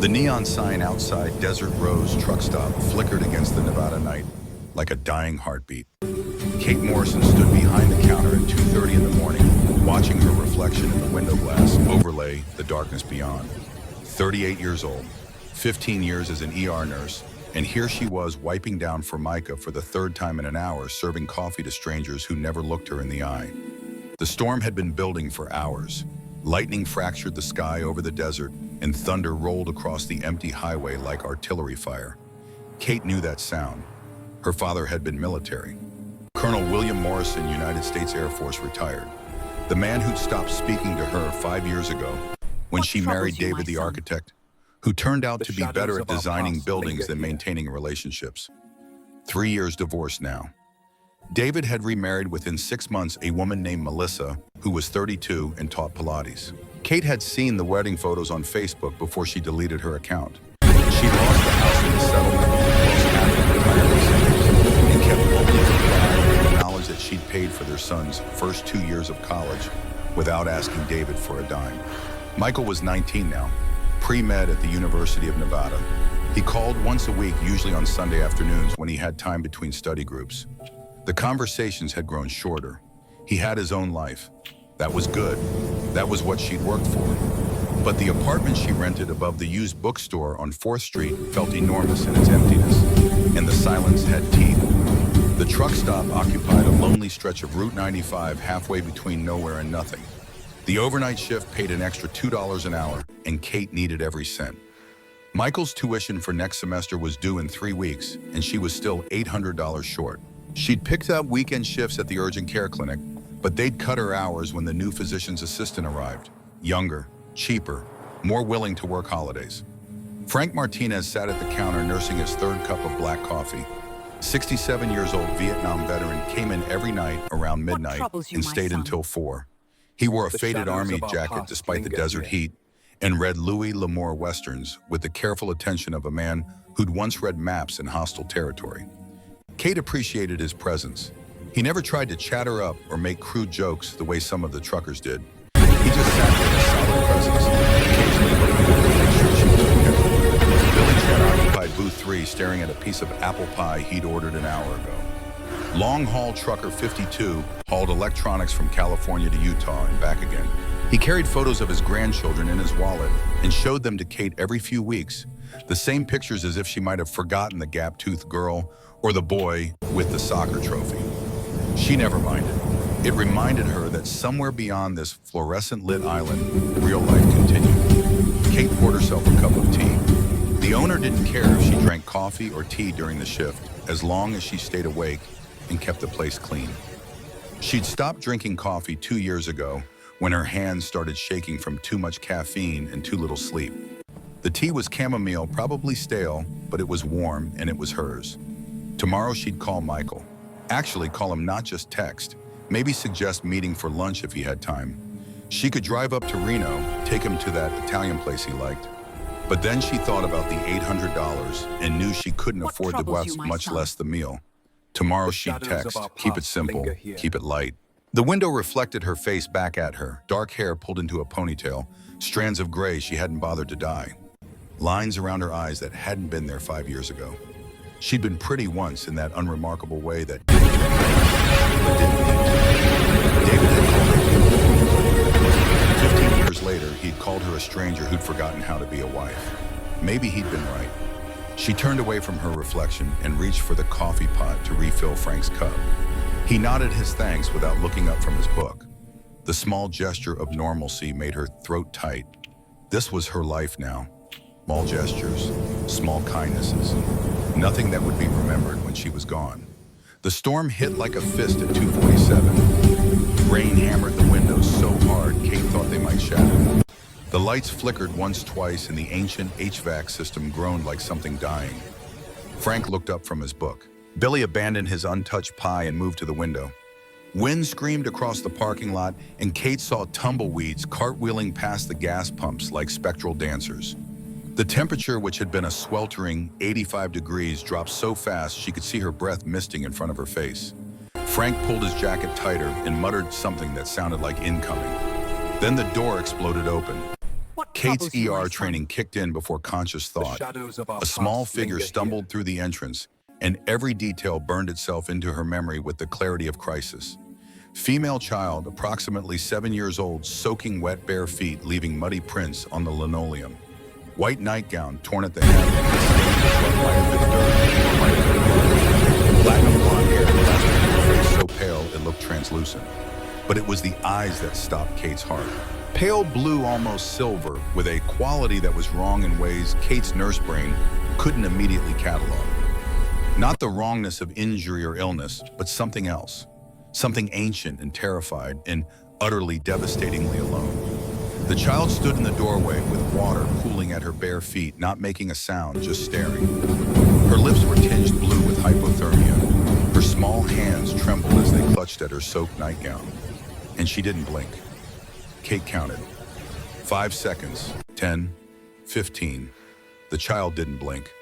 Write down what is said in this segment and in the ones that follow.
The neon sign outside Desert Rose truck stop flickered against the Nevada night like a dying heartbeat. Kate Morrison stood behind the counter at 2:30 in the morning, watching her reflection in the window glass overlay the darkness beyond. 38 years old, 15 years as an ER nurse, and here she was wiping down Formica for the third time in an hour, serving coffee to strangers who never looked her in the eye. The storm had been building for hours. Lightning fractured the sky over the desert, and thunder rolled across the empty highway like artillery fire. Kate knew that sound. Her father had been military. Colonel William Morrison, United States Air Force, retired. The man who'd stopped speaking to her 5 years ago when she married David the architect, who turned out to be better at designing buildings than maintaining relationships. 3 years divorced now. David had remarried within 6 months a woman named Melissa, who was 32 and taught Pilates. Kate had seen the wedding photos on Facebook before she deleted her account. She lost the house in the settlement, lost half her retirement savings, and kept only her pride in the knowledge that she'd paid for their son's first 2 years of college without asking David for a dime. Michael was 19 now, pre-med at the University of Nevada. He called once a week, usually on Sunday afternoons when he had time between study groups. The conversations had grown shorter. He had his own life. That was good. That was what she'd worked for. But the apartment she rented above the used bookstore on 4th Street felt enormous in its emptiness, and the silence had teeth. The truck stop occupied a lonely stretch of Route 95 halfway between nowhere and nothing. The overnight shift paid an extra $2 an hour, and Kate needed every cent. Michael's tuition for next semester was due in 3 weeks, and she was still $800 short. She'd picked up weekend shifts at the urgent care clinic, but they'd cut her hours when the new physician's assistant arrived. Younger, cheaper, more willing to work holidays. Frank Martinez sat at the counter nursing his third cup of black coffee. 67 years old Vietnam veteran came in every night around midnight and stayed until 4. He wore a faded army jacket despite the desert heat and read Louis L'Amour westerns with the careful attention of a man who'd once read maps in hostile territory. Kate appreciated his presence. He never tried to chat her up or make crude jokes the way some of the truckers did. He just sat there with a solid presence, occasionally looking over to make sure she was okay. Billy Chen occupied booth 3, staring at a piece of apple pie he'd ordered an hour ago. Long-haul trucker 52 hauled electronics from California to Utah and back again. He carried photos of his grandchildren in his wallet and showed them to Kate every few weeks, the same pictures as if she might have forgotten the gap-toothed girl or the boy with the soccer trophy. She never minded. It reminded her that somewhere beyond this fluorescent-lit island, real life continued. Kate poured herself a cup of tea. The owner didn't care if she drank coffee or tea during the shift, as long as she stayed awake and kept the place clean. She'd stopped drinking coffee 2 years ago when her hands started shaking from too much caffeine and too little sleep. The tea was chamomile, probably stale, but it was warm and it was hers. Tomorrow she'd call Michael. Actually, call him, not just text. Maybe suggest meeting for lunch if he had time. She could drive up to Reno, take him to that Italian place he liked. But then she thought about the $800 and knew she couldn't afford the bus, much less the meal. Tomorrow she'd text, keep it simple, keep it light. The window reflected her face back at her, dark hair pulled into a ponytail, strands of gray she hadn't bothered to dye. Lines around her eyes that hadn't been there 5 years ago. She'd been pretty once in that unremarkable way that didn't turn out, but didn't need to. David had called her beautiful. 15 years later, he'd called her a stranger who'd forgotten how to be a wife. Maybe he'd been right. She turned away from her reflection and reached for the coffee pot to refill Frank's cup. He nodded his thanks without looking up from his book. The small gesture of normalcy made her throat tight. This was her life now. Small gestures, small kindnesses. Nothing that would be remembered when she was gone. The storm hit like a fist at 2:47. Rain hammered the windows so hard Kate thought they might shatter. The lights flickered once, twice, and the ancient HVAC system groaned like something dying. Frank looked up from his book. Billy abandoned his untouched pie and moved to the window. Wind screamed across the parking lot, and Kate saw tumbleweeds cartwheeling past the gas pumps like spectral dancers. The temperature, which had been a sweltering 85 degrees, dropped so fast she could see her breath misting in front of her face. Frank pulled his jacket tighter and muttered something that sounded like incoming. Then the door exploded open. Kate's ER training kicked in before conscious thought. A small figure stumbled through the entrance, and every detail burned itself into her memory with the clarity of crisis. Female child, approximately 7 years old, soaking wet bare feet, leaving muddy prints on the linoleum. White nightgown torn at the hem, and stained with what might have been dirt, or might have been blood. Platinum blonde hair plastered to her face so pale it looked translucent. But it was the eyes that stopped Kate's heart. Pale blue, almost silver, with a quality that was wrong in ways Kate's nurse brain couldn't immediately catalog. Not the wrongness of injury or illness, but something else. Something ancient and terrified and utterly devastatingly alone. The child stood in the doorway with water pooling at her bare feet, not making a sound, just staring. Her lips were tinged blue with hypothermia. Her small hands trembled as they clutched at her soaked nightgown. And she didn't blink. Kate counted. 5 seconds, 10, 15. The child didn't blink.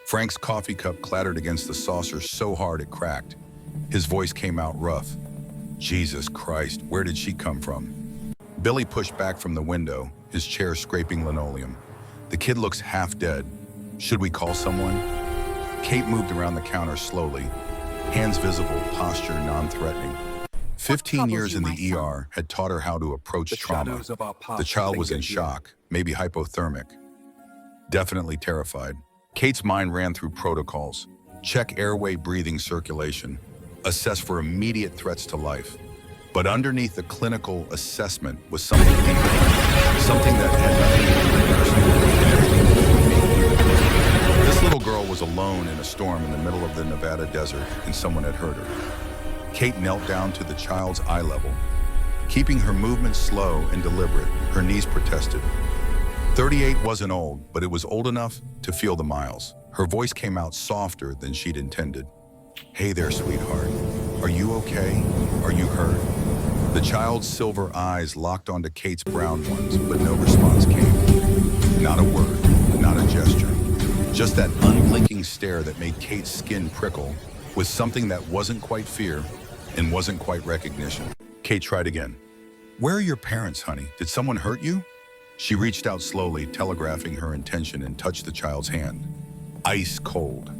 Frank's coffee cup clattered against the saucer so hard it cracked. His voice came out rough. Jesus Christ, where did she come from? Billy pushed back from the window, his chair scraping linoleum. The kid looks half dead. Should we call someone? Kate moved around the counter slowly, hands visible, posture non-threatening. 15 years in the ER had taught her how to approach trauma. The child was in shock, maybe hypothermic, definitely terrified. Kate's mind ran through protocols. Check airway, breathing, circulation. Assess for immediate threats to life. But underneath the clinical assessment was something deeper, something that had nothing to do with nursing and everything to do with being human. This little girl was alone in a storm in the middle of the Nevada desert, and someone had hurt her. Kate knelt down to the child's eye level. Keeping her movements slow and deliberate, her knees protested. 38 wasn't old, but it was old enough to feel the miles. Her voice came out softer than she'd intended. Hey there, sweetheart. Are you okay? Are you hurt? The child's silver eyes locked onto Kate's brown ones, but no response came. Not a word, not a gesture. Just that unblinking stare that made Kate's skin prickle with something that wasn't quite fear and wasn't quite recognition. Kate tried again. Where are your parents, honey? Did someone hurt you? She reached out slowly, telegraphing her intention, and touched the child's hand. Ice cold.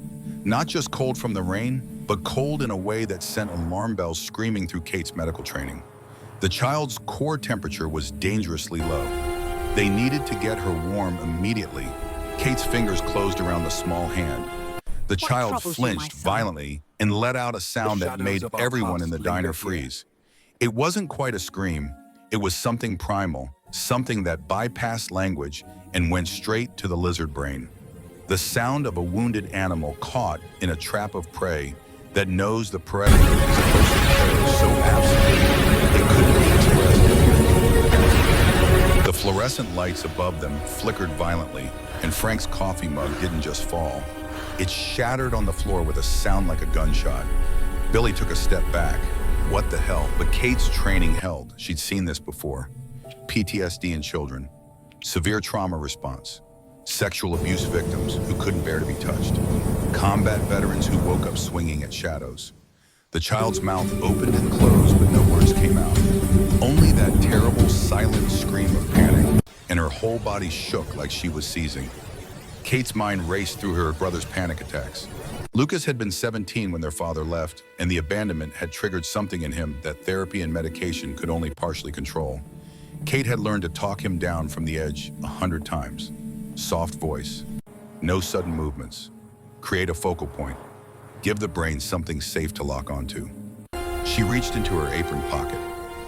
Not just cold from the rain, but cold in a way that sent alarm bells screaming through Kate's medical training. The child's core temperature was dangerously low. They needed to get her warm immediately. Kate's fingers closed around the small hand. The child flinched violently and let out a sound that made everyone in the diner freeze. It wasn't quite a scream. It was something primal, something that bypassed language and went straight to the lizard brain. The sound of a wounded animal caught in a trap of prey that knows the predator is close to terror so absolute it couldn't be expressed in mere vocabulary. The fluorescent lights above them flickered violently, and Frank's coffee mug didn't just fall. It shattered on the floor with a sound like a gunshot. Billy took a step back. What the hell? But Kate's training held. She'd seen this before. PTSD in children, severe trauma response, sexual abuse victims who couldn't bear to be touched, combat veterans who woke up swinging at shadows. The child's mouth opened and closed, but no words came out. Only that terrible, silent scream of panic, and her whole body shook like she was seizing. Kate's mind raced through her brother's panic attacks. Lucas had been 17 when their father left, and the abandonment had triggered something in him that therapy and medication could only partially control. Kate had learned to talk him down from the edge 100 times. Soft voice, no sudden movements. Create a focal point. Give the brain something safe to lock onto. She reached into her apron pocket.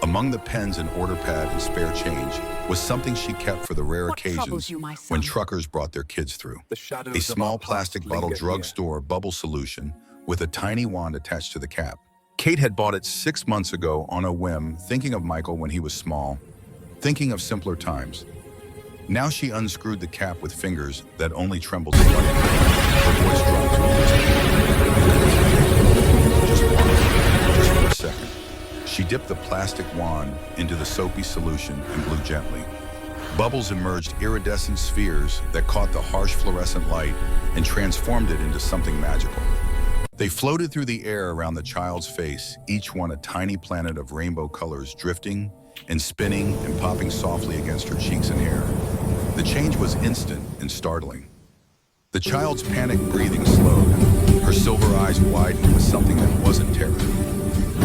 Among the pens and order pad and spare change was something she kept for the rare occasions when truckers brought their kids through. A small plastic bottle drugstore bubble solution with a tiny wand attached to the cap. Kate had bought it 6 months ago on a whim, thinking of Michael when he was small, thinking of simpler times. Now she unscrewed the cap with fingers that only trembled slightly. Her voice dropped to a whisper. Just watch, just for a second. She dipped the plastic wand into the soapy solution and blew gently. Bubbles emerged, iridescent spheres that caught the harsh fluorescent light and transformed it into something magical. They floated through the air around the child's face, each one a tiny planet of rainbow colors, drifting and spinning and popping softly against her cheeks and hair. The change was instant and startling. The child's panic breathing slowed. Her silver eyes widened with something that wasn't terror.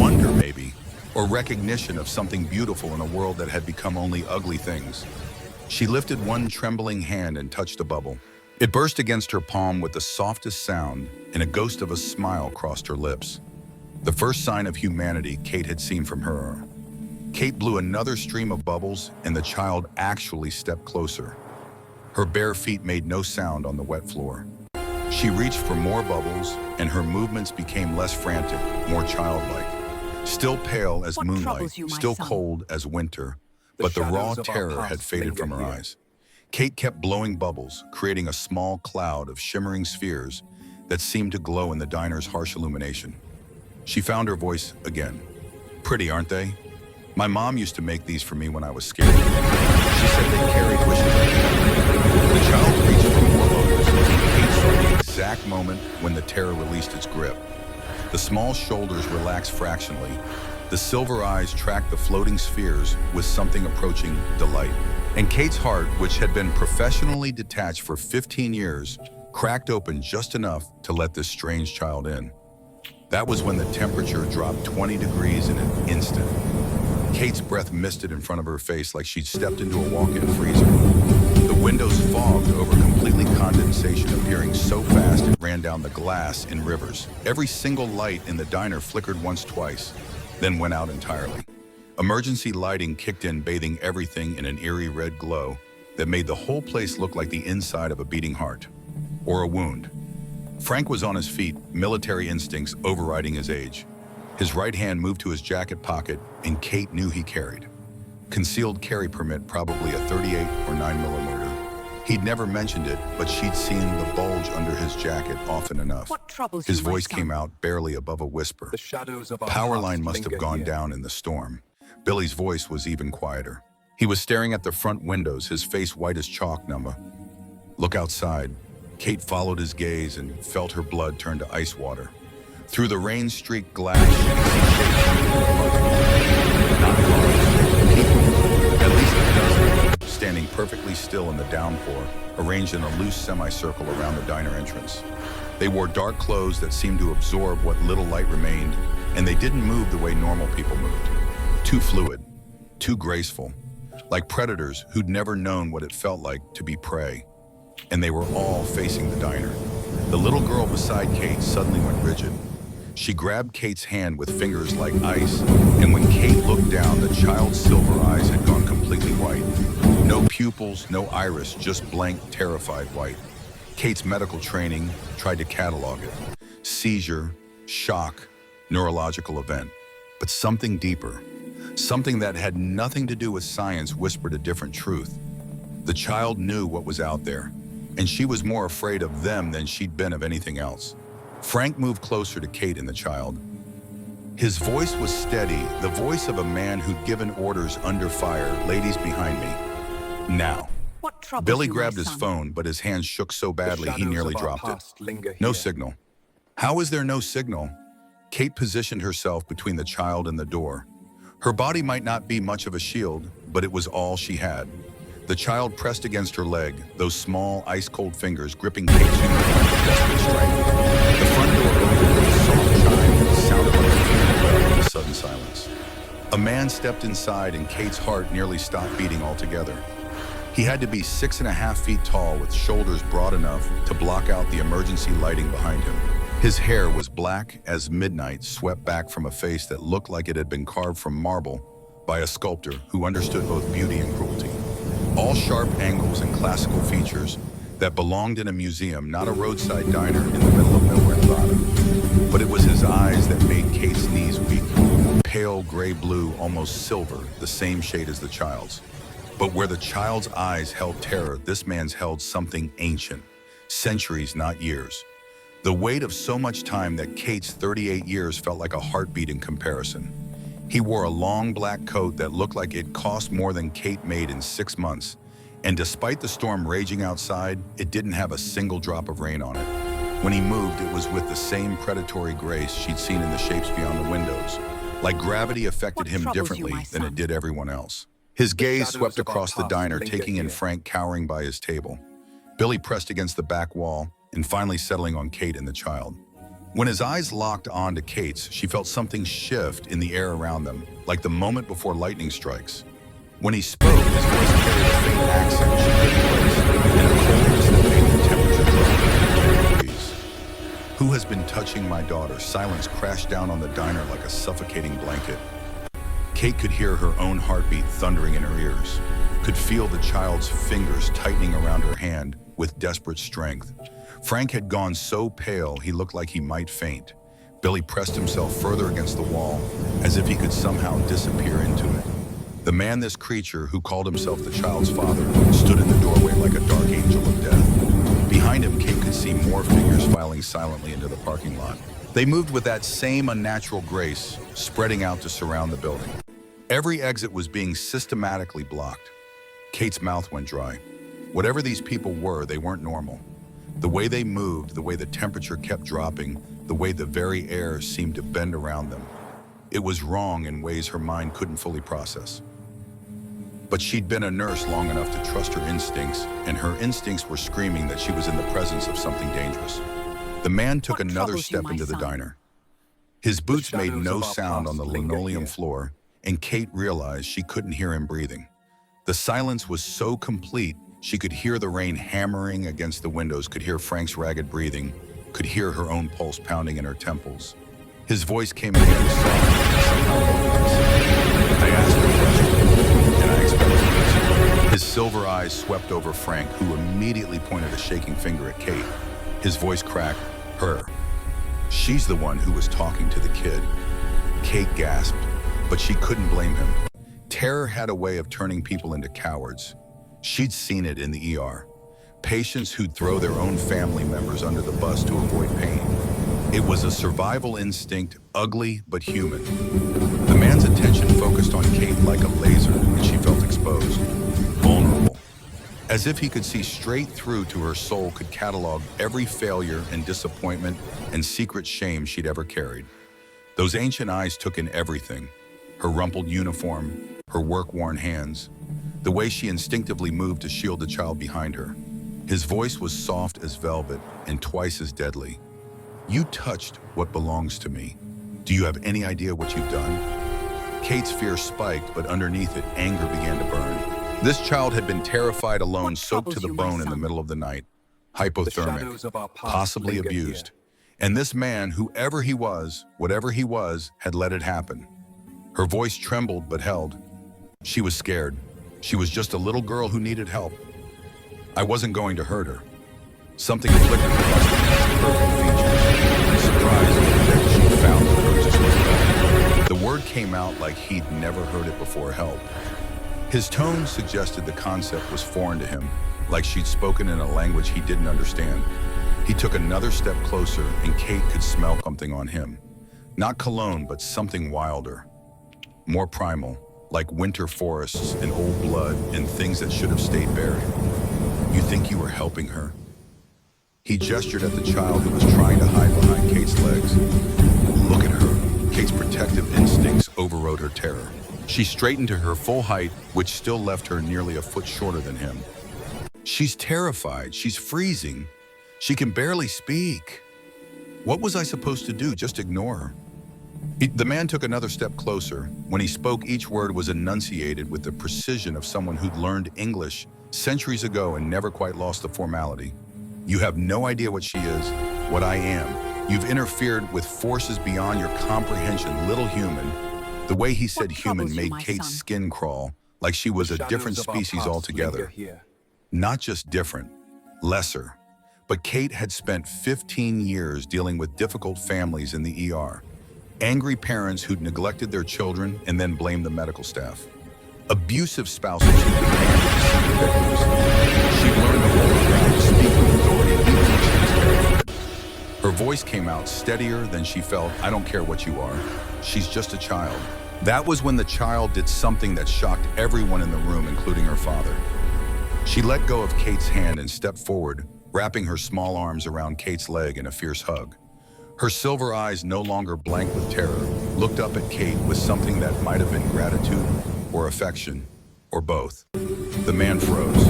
Wonder, maybe, or recognition of something beautiful in a world that had become only ugly things. She lifted one trembling hand and touched the bubble. It burst against her palm with the softest sound, and a ghost of a smile crossed her lips. The first sign of humanity Kate had seen from her. Kate blew another stream of bubbles, and the child actually stepped closer. Her bare feet made no sound on the wet floor. She reached for more bubbles, and her movements became less frantic, more childlike. Still pale as moonlight, still cold as winter, but the raw terror had faded from her eyes. Kate kept blowing bubbles, creating a small cloud of shimmering spheres that seemed to glow in the diner's harsh illumination. She found her voice again. Pretty, aren't they? My mom used to make these for me when I was scared. She said they carried wishes. The child reached for more bubbles, and Kate saw the exact moment when the terror released its grip. The small shoulders relaxed fractionally. The silver eyes tracked the floating spheres with something approaching delight. And Kate's heart, which had been professionally detached for 15 years, cracked open just enough to let this strange child in. That was when the temperature dropped 20 degrees in an instant. Kate's breath misted in front of her face like she'd stepped into a walk-in freezer. The windows fogged over, completely condensation appearing so fast it ran down the glass in rivers. Every single light in the diner flickered once, twice, then went out entirely. Emergency lighting kicked in, bathing everything in an eerie red glow that made the whole place look like the inside of a beating heart, or a wound. Frank was on his feet, military instincts overriding his age. His right hand moved to his jacket pocket, and Kate knew he carried. Concealed carry permit, probably a 38 or 9mm. He'd never mentioned it, but she'd seen the bulge under his jacket often enough. What troubles you, His voice my son? came out barely above a whisper. The shadows of our Power past line must linger have gone here. down in the storm. Billy's voice was even quieter. He was staring at the front windows, his face white as chalk. Number. Look outside. Kate followed his gaze and felt her blood turn to ice water. Through the rain-streaked glass, she could see shapes. Not cars, people. At least a dozen, standing perfectly still in the downpour, arranged in a loose semicircle around the diner entrance. They wore dark clothes that seemed to absorb what little light remained, and they didn't move the way normal people moved. Too fluid, too graceful, like predators who'd never known what it felt like to be prey. And they were all facing the diner. The little girl beside Kate suddenly went rigid. She grabbed Kate's hand with fingers like ice, and when Kate looked down, the child's silver eyes had gone completely white. No pupils, no iris, just blank, terrified white. Kate's medical training tried to catalog it. Seizure, shock, neurological event. But something deeper, something that had nothing to do with science, whispered a different truth. The child knew what was out there, and she was more afraid of them than she'd been of anything else. Frank moved closer to Kate and the child. His voice was steady, the voice of a man who'd given orders under fire. Ladies behind me. Now. What troubles Billy you, grabbed my his son? phone, but his hands shook so badly he shadows nearly of our dropped it. past linger No here. signal. How is there no signal? Kate positioned herself between the child and the door. Her body might not be much of a shield, but it was all she had. The child pressed against her leg, those small, ice-cold fingers gripping Kate's uniform with desperate strength. The front door opened with a soft chime that sounded like a funeral bell in the sudden silence. A man stepped inside, and Kate's heart nearly stopped beating altogether. He had to be 6.5 feet tall, with shoulders broad enough to block out the emergency lighting behind him. His hair was black as midnight, swept back from a face that looked like it had been carved from marble by a sculptor who understood both beauty and cruelty. All sharp angles and classical features that belonged in a museum, not a roadside diner in the middle of nowhere, Nevada. But it was his eyes that made Kate's knees weak. Pale gray blue, almost silver, the same shade as the child's. But where the child's eyes held terror, this man's held something ancient. Centuries, not years. The weight of so much time that Kate's 38 years felt like a heartbeat in comparison. He wore a long black coat that looked like it cost more than Kate made in 6 months. And despite the storm raging outside, it didn't have a single drop of rain on it. When he moved, it was with the same predatory grace she'd seen in the shapes beyond the windows. Like gravity affected What him troubles you, differently my than it son? did everyone else. His gaze swept across the diner, taking in Frank cowering by his table. Billy pressed against the back wall and finally settling on Kate and the child. When his eyes locked onto Kate's, she felt something shift in the air around them, like the moment before lightning strikes. When he spoke, his voice carried a faint accent she couldn't place, and a coldness that made the temperature drop to 10 degrees. "Who has been touching my daughter?" Silence crashed down on the diner like a suffocating blanket. Kate could hear her own heartbeat thundering in her ears, could feel the child's fingers tightening around her hand with desperate strength. Frank had gone so pale he looked like he might faint. Billy pressed himself further against the wall, as if he could somehow disappear into it. The man, this creature who called himself the child's father, stood in the doorway like a dark angel of death. Behind him, Kate could see more figures filing silently into the parking lot. They moved with that same unnatural grace, spreading out to surround the building. Every exit was being systematically blocked. Kate's mouth went dry. Whatever these people were, they weren't normal. The way they moved, the way the temperature kept dropping, the way the very air seemed to bend around them. It was wrong in ways her mind couldn't fully process. But she'd been a nurse long enough to trust her instincts, and her instincts were screaming that she was in the presence of something dangerous. The man took another step into the diner. His boots made no sound on the linoleum floor, and Kate realized she couldn't hear him breathing. The silence was so complete, she could hear the rain hammering against the windows, could hear Frank's ragged breathing, could hear her own pulse pounding in her temples. His voice came again, soft and somehow motionless. "I asked a question, and I expected an answer." His silver eyes swept over Frank, who immediately pointed a shaking finger at Kate. His voice cracked. "Her. She's the one who was talking to the kid." Kate gasped, but she couldn't blame him. Terror had a way of turning people into cowards. She'd seen it in the ER. Patients who'd throw their own family members under the bus to avoid pain. It was a survival instinct, ugly but human. The man's attention focused on Kate like a laser, and she felt exposed, vulnerable. As if he could see straight through to her soul, could catalog every failure and disappointment and secret shame she'd ever carried. Those ancient eyes took in everything. Her rumpled uniform, her work-worn hands, the way she instinctively moved to shield the child behind her. His voice was soft as velvet and twice as deadly. "You touched what belongs to me. Do you have any idea what you've done?" Kate's fear spiked, but underneath it, anger began to burn. This child had been terrified, alone, soaked to the bone in the middle of the night, hypothermic, possibly abused. And this man, whoever he was, whatever he was, had let it happen. Her voice trembled but held. She was scared. She was just a little girl who needed help. "I wasn't going to hurt her." Something flickered across the man's perfect features. Surprised that she found the courage to speak. The word came out like he'd never heard it before, help. His tone suggested the concept was foreign to him, like she'd spoken in a language he didn't understand. He took another step closer, and Kate could smell something on him. Not cologne, but something wilder. More primal, like winter forests and old blood and things that should have stayed buried. "You think you were helping her?" He gestured at the child who was trying to hide behind Kate's legs. "Look at her." Kate's protective instincts overrode her terror. She straightened to her full height, which still left her nearly a foot shorter than him. "She's terrified. She's freezing. She can barely speak." What was I supposed to do? Just ignore her? The man took another step closer. When he spoke, each word was enunciated with the precision of someone who'd learned English centuries ago and never quite lost the formality. "You have no idea what she is, what I am. You've interfered with forces beyond your comprehension, little human." The way he said human made Kate's skin crawl, like she was a different species altogether. Not just different, lesser. But Kate had spent 15 years dealing with difficult families in the ER. Angry parents who'd neglected their children and then blamed the medical staff. Abusive spouses who demanded to see their victims. She learned to hold her ground, to speak with authority, even when she was terrified. Her voice came out steadier than she felt. "I don't care what you are. She's just a child." That was when the child did something that shocked everyone in the room, including her father. She let go of Kate's hand and stepped forward, wrapping her small arms around Kate's leg in a fierce hug. Her silver eyes, no longer blank with terror, looked up at Kate with something that might have been gratitude or affection. or both? The man froze.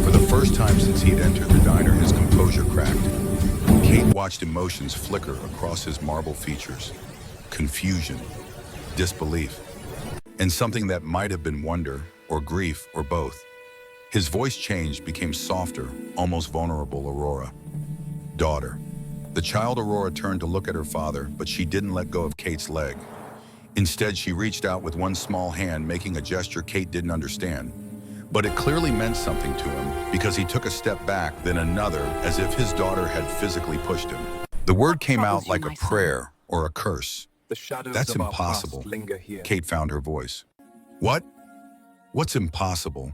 For the first time since he'd entered the diner, his composure cracked. Kate watched emotions flicker across his marble features. Confusion, disbelief, and something that might have been wonder or grief or both. His voice changed, became softer, almost vulnerable. Aurora. Daughter. The child Aurora turned to look at her father, but she didn't let go of Kate's leg. Instead, she reached out with one small hand, making a gesture Kate didn't understand. But it clearly meant something to him, because he took a step back, then another, as if his daughter had physically pushed him. The word came out like a prayer or a curse. That's impossible. Kate found her voice. What? What's impossible?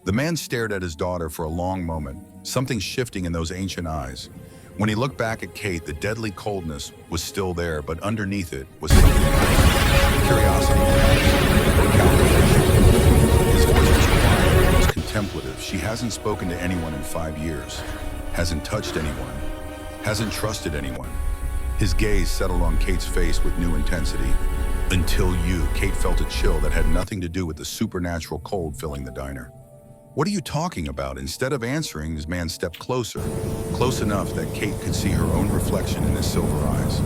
The man stared at his daughter for a long moment, something shifting in those ancient eyes. When he looked back at Kate, the deadly coldness was still there, but underneath it was something else. Curiosity, perhaps, or calculation. His voice was quiet, it was contemplative. She hasn't spoken to anyone in 5 years, hasn't touched anyone, hasn't trusted anyone. His gaze settled on Kate's face with new intensity. Until you, Kate felt a chill that had nothing to do with the supernatural cold filling the diner. What are you talking about? Instead of answering, his man stepped closer, close enough that Kate could see her own reflection in his silver eyes.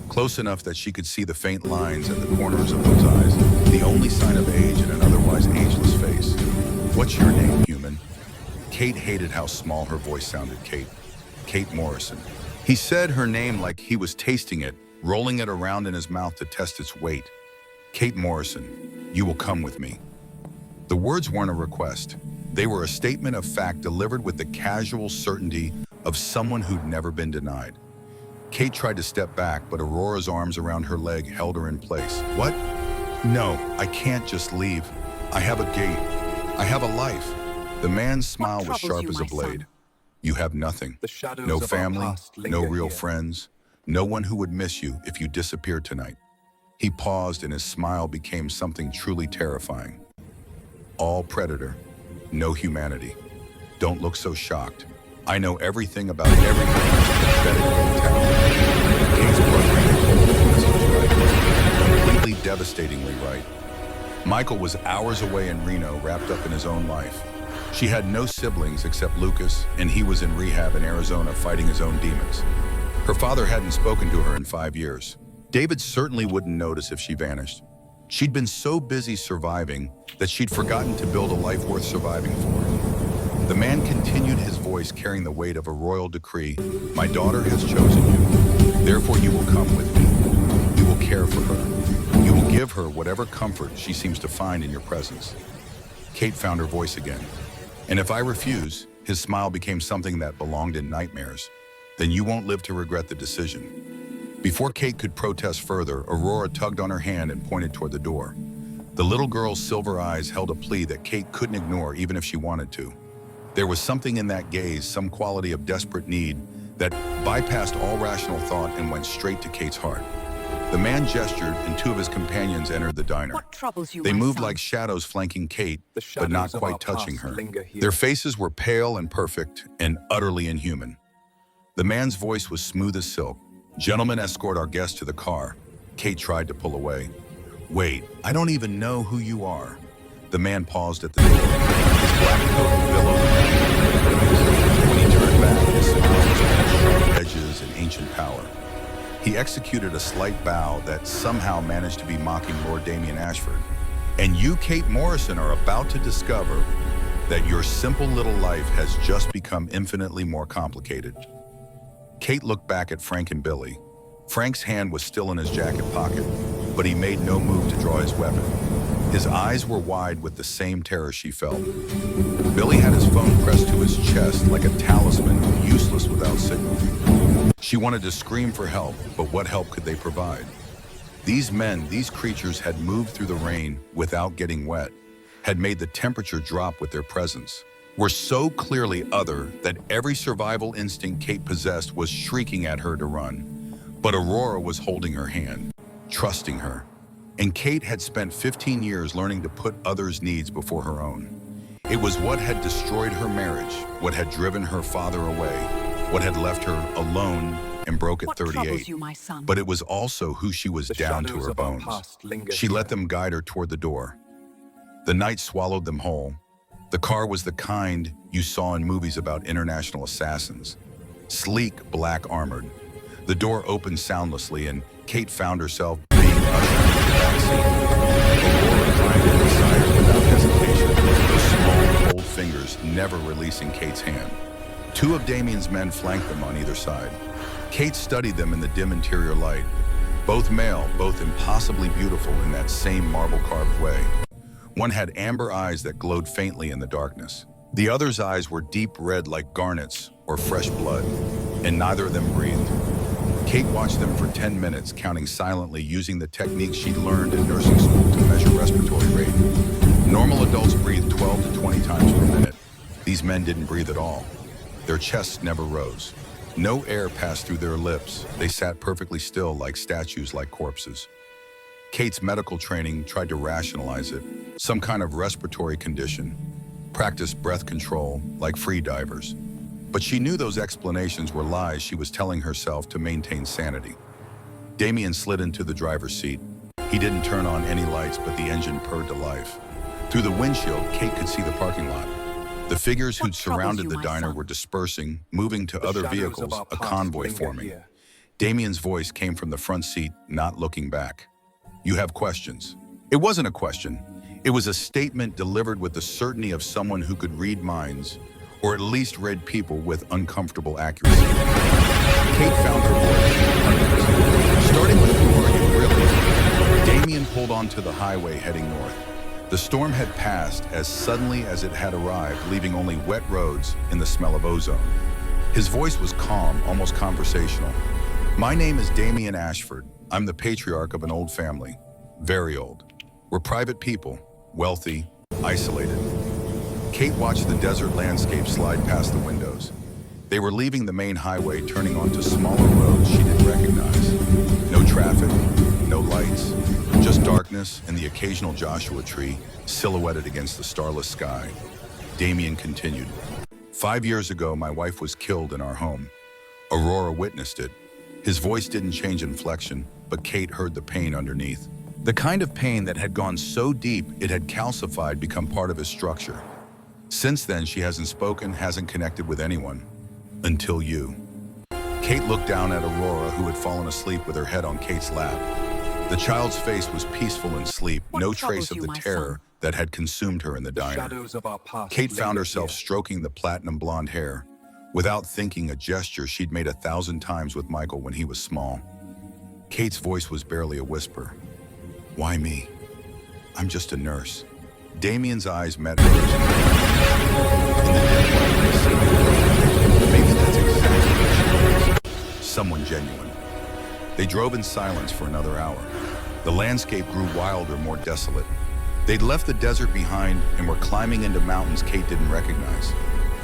Close enough that she could see the faint lines at the corners of those eyes, the only sign of age in an otherwise ageless face. What's your name, human? Kate hated how small her voice sounded. Kate Morrison. He said her name like he was tasting it, rolling it around in his mouth to test its weight. Kate Morrison, you will come with me. The words weren't a request. They were a statement of fact delivered with the casual certainty of someone who'd never been denied. Kate tried to step back, but Aurora's arms around her leg held her in place. What? No, I can't just leave. I have a gate. I have a life. The man's smile was sharp as a blade. You have nothing. No family, no real friends, no one who would miss you if you disappeared tonight. He paused and his smile became something truly terrifying. All predator. No humanity. Don't look so shocked. I know everything about everything that's pathetic in town. Kate's blood ran cold. This was right. Completely devastatingly right. Michael was hours away in Reno, wrapped up in his own life. She had no siblings except Lucas, and he was in rehab in Arizona fighting his own demons. Her father hadn't spoken to her in 5 years. David certainly wouldn't notice if she vanished. She'd been so busy surviving that she'd forgotten to build a life worth surviving for. The man continued, his voice carrying the weight of a royal decree. My daughter has chosen you. Therefore you will come with me. You will care for her. You will give her whatever comfort she seems to find in your presence. Kate found her voice again. And if I refuse, his smile became something that belonged in nightmares. Then you won't live to regret the decision. Before Kate could protest further, Aurora tugged on her hand and pointed toward the door. The little girl's silver eyes held a plea that Kate couldn't ignore even if she wanted to. There was something in that gaze, some quality of desperate need, that bypassed all rational thought and went straight to Kate's heart. The man gestured and 2 of his companions entered the diner. What troubles you, They my moved son? like shadows flanking Kate, but not quite touching her. Their faces were pale and perfect and utterly inhuman. The man's voice was smooth as silk. Gentlemen, escort our guest to the car. Kate tried to pull away. Wait, I don't even know who you are. The man paused at the door. His black coat billowed around. When he turned back, his smile was full of sharp edges and ancient power. He executed a slight bow that somehow managed to be mocking Lord Damian Ashford. And you, Kate Morrison, are about to discover that your simple little life has just become infinitely more complicated. Kate looked back at Frank and Billy. Frank's hand was still in his jacket pocket, but he made no move to draw his weapon. His eyes were wide with the same terror she felt. Billy had his phone pressed to his chest like a talisman, useless without signal. She wanted to scream for help, but what help could they provide? These men, these creatures had moved through the rain without getting wet, had made the temperature drop with their presence, were so clearly other that every survival instinct Kate possessed was shrieking at her to run. But Aurora was holding her hand, trusting her. And Kate had spent 15 years learning to put others' needs before her own. It was what had destroyed her marriage, what had driven her father away, what had left her alone and broke at What 38. troubles you, my son? But it was also who she was down to her bones. She let them guide her toward the door. The night swallowed them whole. The car was the kind you saw in movies about international assassins. Sleek, black armored. The door opened soundlessly and Kate found herself being ushered into the backseat. Aurora climbed in beside her without hesitation, those small, cold fingers never releasing Kate's hand. Two of Damien's men flanked them on either side. Kate studied them in the dim interior light. Both male, both impossibly beautiful in that same marble-carved way. One had amber eyes that glowed faintly in the darkness. The other's eyes were deep red like garnets or fresh blood, and neither of them breathed. Kate watched them for 10 minutes, counting silently using the techniques she'd learned in nursing school to measure respiratory rate. Normal adults breathe 12 to 20 times per minute. These men didn't breathe at all. Their chests never rose. No air passed through their lips. They sat perfectly still like statues, like corpses. Kate's medical training tried to rationalize it. Some kind of respiratory condition. Practiced breath control like free divers. But she knew those explanations were lies she was telling herself to maintain sanity. Damien slid into the driver's seat. He didn't turn on any lights, but the engine purred to life. Through the windshield, Kate could see the parking lot. The figures who'd surrounded the diner were dispersing, moving to other vehicles, a convoy forming. Damien's voice came from the front seat, not looking back. You have questions. It wasn't a question. It was a statement delivered with the certainty of someone who could read minds, or at least read people with uncomfortable accuracy. Kate found her voice. Starting with who are you really? Damien pulled onto the highway heading north. The storm had passed as suddenly as it had arrived, leaving only wet roads and the smell of ozone. His voice was calm, almost conversational. My name is Damien Ashford. I'm the patriarch of an old family. Very old. We're private people, wealthy, isolated. Kate watched the desert landscape slide past the windows. They were leaving the main highway, turning onto smaller roads she didn't recognize. No traffic, no lights, just darkness and the occasional Joshua tree silhouetted against the starless sky. Damien continued. 5 years ago, my wife was killed in our home. Aurora witnessed it. His voice didn't change inflection, but Kate heard the pain underneath. The kind of pain that had gone so deep it had calcified, become part of his structure. Since then, she hasn't spoken, hasn't connected with anyone. Until you. Kate looked down at Aurora, who had fallen asleep with her head on Kate's lap. The child's face was peaceful in sleep, no trace of the terror that had consumed her in the diner. Kate found herself stroking the platinum blonde hair. Without thinking, a gesture she'd made 1,000 times with Michael when he was small. Kate's voice was barely a whisper. Why me? I'm just a nurse. Damien's eyes met hers. In the dim light, they seemed, maybe that's exactly what she was. Someone genuine. They drove in silence for another hour. The landscape grew wilder, more desolate. They'd left the desert behind and were climbing into mountains Kate didn't recognize.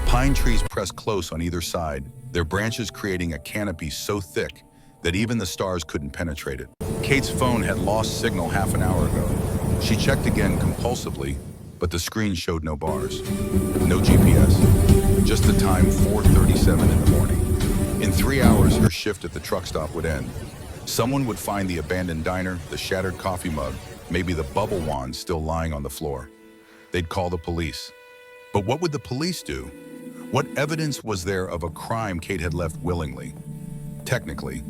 Pine trees pressed close on either side, their branches creating a canopy so thick that even the stars couldn't penetrate it. Kate's phone had lost signal half an hour ago. She checked again compulsively, but the screen showed no bars. No GPS. Just the time, 4:37 in the morning. In 3 hours, her shift at the truck stop would end. Someone would find the abandoned diner, the shattered coffee mug, maybe the bubble wand still lying on the floor. They'd call the police. But what would the police do? What evidence was there of a crime Kate had left willingly? Technically,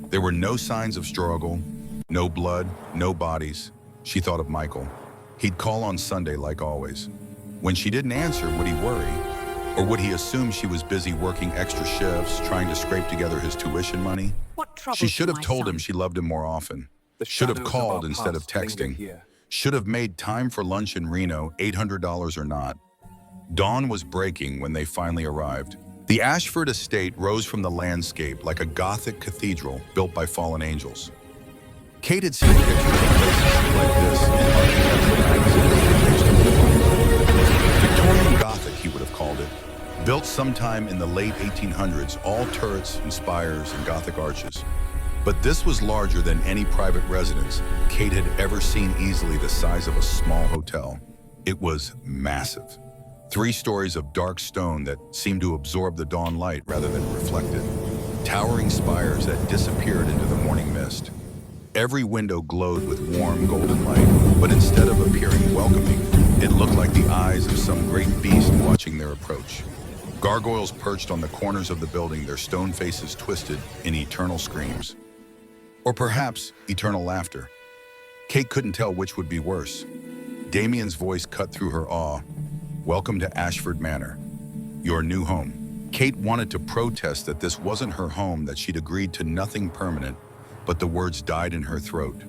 there were no signs of struggle, no blood, no bodies. She thought of Michael. He'd call on Sunday like always. When she didn't answer, would he worry? Or would he assume she was busy working extra shifts, trying to scrape together his tuition money? She should have told him she loved him more often. Should have called instead of texting. Should have made time for lunch in Reno, $800 or not. Dawn was breaking when they finally arrived. The Ashford estate rose from the landscape like a Gothic cathedral built by fallen angels. Kate had seen pictures of places like this in architectural magazines. Victorian Gothic, he would have called it. Built sometime in the late 1800s, all turrets and spires and Gothic arches. But this was larger than any private residence Kate had ever seen, easily the size of a small hotel. It was massive. 3 stories of dark stone that seemed to absorb the dawn light rather than reflect it. Towering spires that disappeared into the morning mist. Every window glowed with warm golden light, but instead of appearing welcoming, It looked like the eyes of some great beast watching their approach. Gargoyles perched on the corners of the building, their stone faces twisted in eternal screams. Or perhaps eternal laughter. Kate couldn't tell which would be worse. Damien's voice cut through her awe. "Welcome to Ashford Manor, your new home." Kate wanted to protest that this wasn't her home, that she'd agreed to nothing permanent, but the words died in her throat.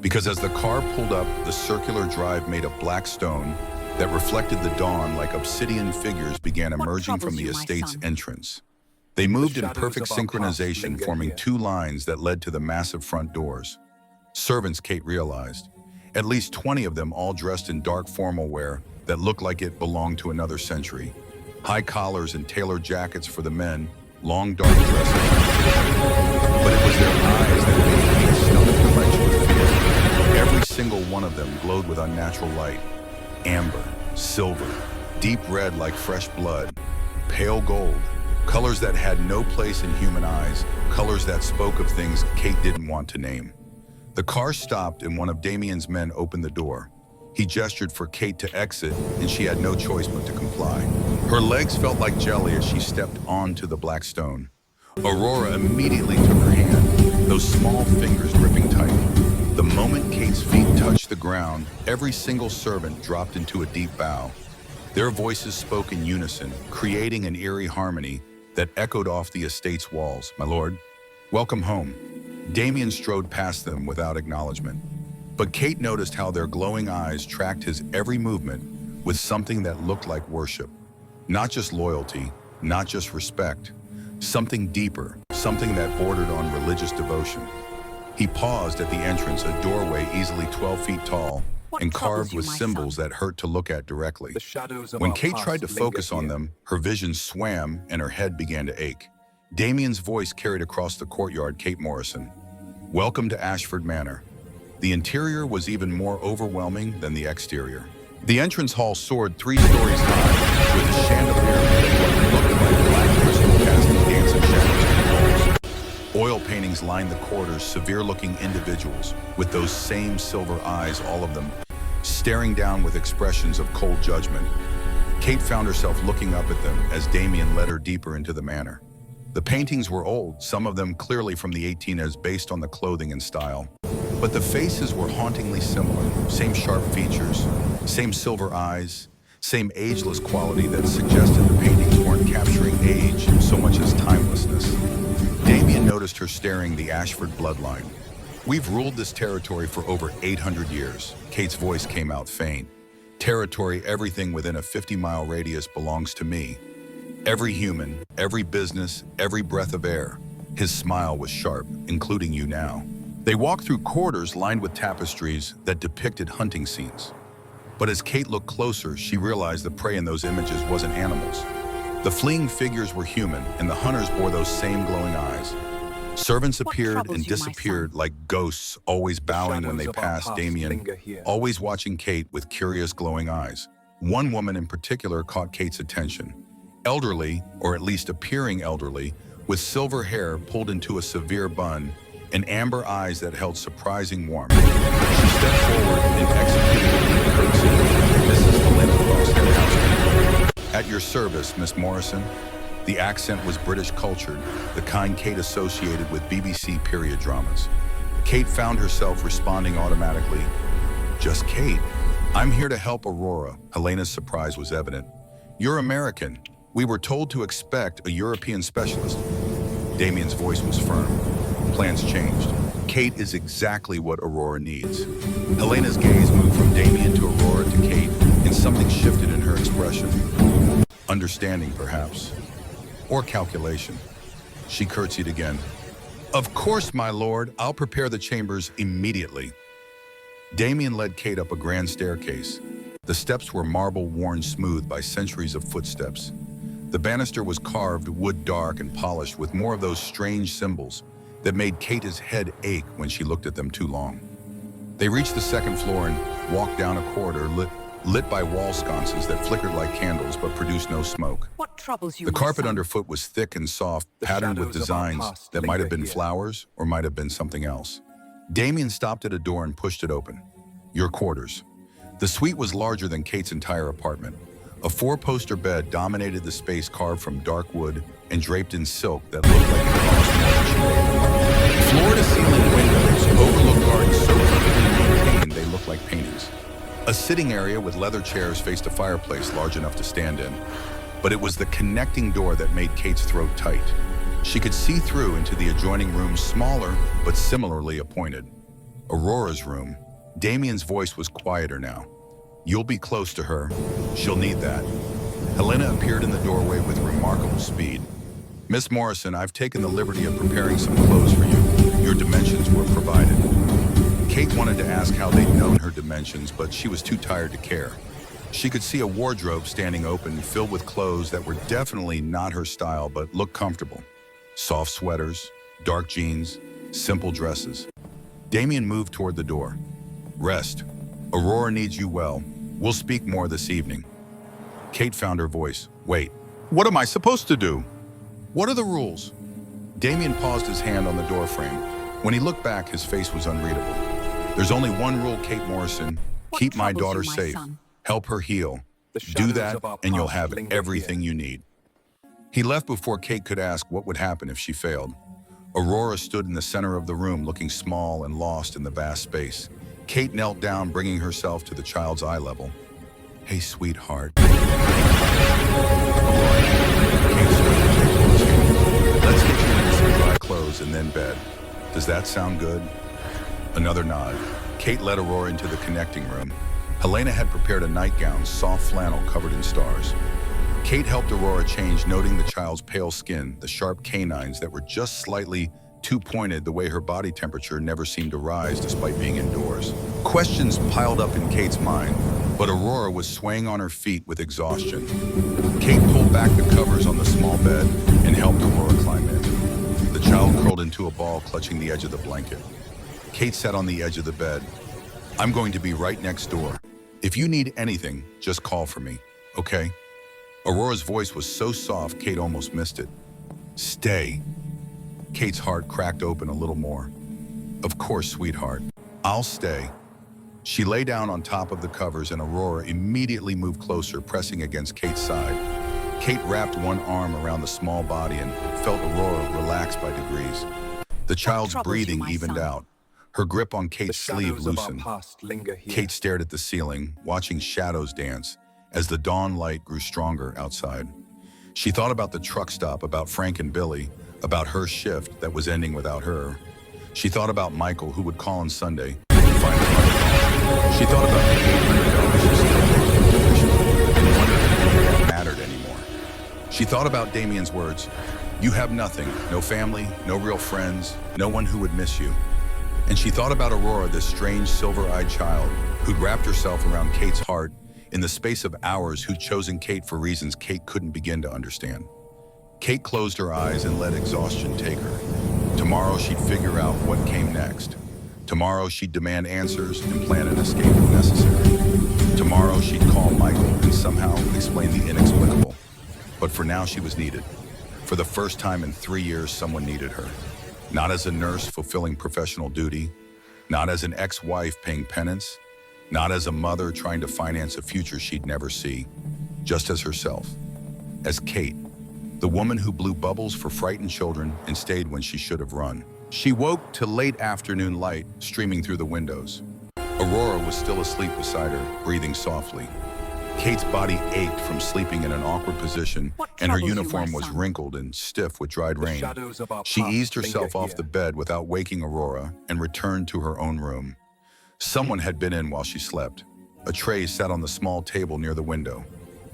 Because as the car pulled up, the circular drive made of black stone that reflected the dawn like obsidian figures began emerging from the estate's entrance. They moved in perfect synchronization, forming two lines that led to the massive front doors. Servants, Kate realized. At least 20 of them, all dressed in dark formal wear that looked like it belonged to another century. High collars and tailored jackets for the men, long dark dresses. But it was their eyes that made Kate stomach clench with fear. Every single one of them glowed with unnatural light. Amber, silver, deep red like fresh blood, pale gold, colors that had no place in human eyes, colors that spoke of things Kate didn't want to name. The car stopped and one of Damien's men opened the door. He gestured for Kate to exit, and she had no choice but to comply. Her legs felt like jelly as she stepped onto the black stone. Aurora immediately took her hand, those small fingers gripping tight. The moment Kate's feet touched the ground, every single servant dropped into a deep bow. Their voices spoke in unison, creating an eerie harmony that echoed off the estate's walls. "My lord, welcome home." Damien strode past them without acknowledgement. But Kate noticed how their glowing eyes tracked his every movement with something that looked like worship. Not just loyalty, not just respect, something deeper, something that bordered on religious devotion. He paused at the entrance, a doorway easily 12 feet tall and carved with symbols that hurt to look at directly. When Kate tried to focus on them, her vision swam and her head began to ache. Damien's voice carried across the courtyard. "Kate Morrison, welcome to Ashford Manor." The interior was even more overwhelming than the exterior. The entrance hall soared 3 stories high, with a chandelier made of what looked like black crystal casting dancing shadows on the walls. Oil paintings lined the corridors, severe-looking individuals with those same silver eyes, all of them staring down with expressions of cold judgment. Kate found herself looking up at them as Damien led her deeper into the manor. The paintings were old, some of them clearly from the 1800s based on the clothing and style. But the faces were hauntingly similar, same sharp features, same silver eyes, same ageless quality that suggested the paintings weren't capturing age so much as timelessness. Damien noticed her staring the Ashford bloodline. "We've ruled this territory for over 800 years. Kate's voice came out faint. "Territory, everything within a 50-mile radius belongs to me. Every human, every business, every breath of air." His smile was sharp, "including you now." They walked through corridors lined with tapestries that depicted hunting scenes. But as Kate looked closer, she realized the prey in those images wasn't animals. The fleeing figures were human, and the hunters bore those same glowing eyes. Servants appeared and disappeared like ghosts, always bowing when they passed Damien, always watching Kate with curious glowing eyes. One woman in particular caught Kate's attention. Elderly, or at least appearing elderly, with silver hair pulled into a severe bun, and amber eyes that held surprising warmth. She stepped forward and executed a deep curtsy. "Mrs. Helena Crosshead, housekeeper." "At your service, Miss Morrison." The accent was British cultured, the kind Kate associated with BBC period dramas. Kate found herself responding automatically. "Just Kate. I'm here to help Aurora." Helena's surprise was evident. "You're American. We were told to expect a European specialist." Damien's voice was firm. Plans changed. "Kate is exactly what Aurora needs." Helena's gaze moved from Damien to Aurora to Kate, and something shifted in her expression. Understanding, perhaps. Or calculation. She curtsied again. "Of course, my lord. I'll prepare the chambers immediately." Damien led Kate up a grand staircase. The steps were marble worn smooth by centuries of footsteps. The banister was carved wood dark and polished with more of those strange symbols that made Kate's head ache when she looked at them too long. They reached the second floor and walked down a corridor lit by wall sconces that flickered like candles but produced no smoke. What troubles you, The carpet son? underfoot was thick and soft, patterned with designs that might have been flowers or might have been something else. Damien stopped at a door and pushed it open. "Your quarters." The suite was larger than Kate's entire apartment. A four-poster bed dominated the space carved from dark wood and draped in silk that looked like it cost more than she made. Floor-to-ceiling windows overlooked gardens so perfectly maintained they looked like paintings. A sitting area with leather chairs faced a fireplace large enough to stand in. But it was the connecting door that made Kate's throat tight. She could see through into the adjoining room, smaller but similarly appointed. Aurora's room. Damien's voice was quieter now. You'll be close to her. She'll need that. Helena appeared in the doorway with remarkable speed. Miss Morrison, I've taken the liberty of preparing some clothes for you. Your dimensions were provided. Kate wanted to ask how they'd known her dimensions, but she was too tired to care. She could see a wardrobe standing open, filled with clothes that were definitely not her style, but looked comfortable. Soft sweaters, dark jeans, simple dresses. Damien moved toward the door. Rest. Aurora needs you well. We'll speak more this evening. Kate found her voice. Wait, what am I supposed to do? What are the rules? Damien paused his hand on the doorframe. When he looked back, his face was unreadable. There's only one rule, Kate Morrison. Keep my daughter safe. Help her heal. Do that, and you'll have everything you need. He left before Kate could ask what would happen if she failed. Aurora stood in the center of the room, looking small and lost in the vast space. Kate knelt down, bringing herself to the child's eye level. Hey, sweetheart. Kate stood. Let's get you into some dry clothes and then bed. Does that sound good? Another nod. Kate led Aurora into the connecting room. Helena had prepared a nightgown, soft flannel covered in stars. Kate helped Aurora change, noting the child's pale skin, the sharp canines that were just slightly too pointed, the way her body temperature never seemed to rise despite being indoors. Questions piled up in Kate's mind, but Aurora was swaying on her feet with exhaustion. Kate pulled back the covers on the small bed and helped Aurora climb in. The child curled into a ball, clutching the edge of the blanket. Kate sat on the edge of the bed. I'm going to be right next door. If you need anything, just call for me, okay? Aurora's voice was so soft, Kate almost missed it. Stay. Kate's heart cracked open a little more. Of course, sweetheart. I'll stay. She lay down on top of the covers and Aurora immediately moved closer, pressing against Kate's side. Kate wrapped one arm around the small body and felt Aurora relax by degrees. The child's breathing evened out. Her grip on Kate's sleeve loosened. Kate stared at the ceiling, watching shadows dance as the dawn light grew stronger outside. She thought about the truck stop, about Frank and Billy, about her shift that was ending without her. She thought about Michael, who would call on Sunday and find his mother gone. She thought about the $800 she still owed for tuition and wondered if any of that mattered anymore. She thought about Damien's words, "You have nothing, no family, no real friends, no one who would miss you." And she thought about Aurora, this strange silver-eyed child who'd wrapped herself around Kate's heart in the space of hours, who'd chosen Kate for reasons Kate couldn't begin to understand. Kate closed her eyes and let exhaustion take her. Tomorrow she'd figure out what came next. Tomorrow she'd demand answers and plan an escape if necessary. Tomorrow she'd call Michael and somehow explain the inexplicable. But for now she was needed. For the first time in 3 years, someone needed her. Not as a nurse fulfilling professional duty, not as an ex-wife paying penance, not as a mother trying to finance a future she'd never see, just as herself. As Kate, the woman who blew bubbles for frightened children and stayed when she should have run. She woke to late afternoon light streaming through the windows. Aurora was still asleep beside her, breathing softly. Kate's body ached from sleeping in an awkward position, and her uniform was wrinkled and stiff with dried rain. She eased herself off the bed without waking Aurora and returned to her own room. Someone had been in while she slept. A tray sat on the small table near the window.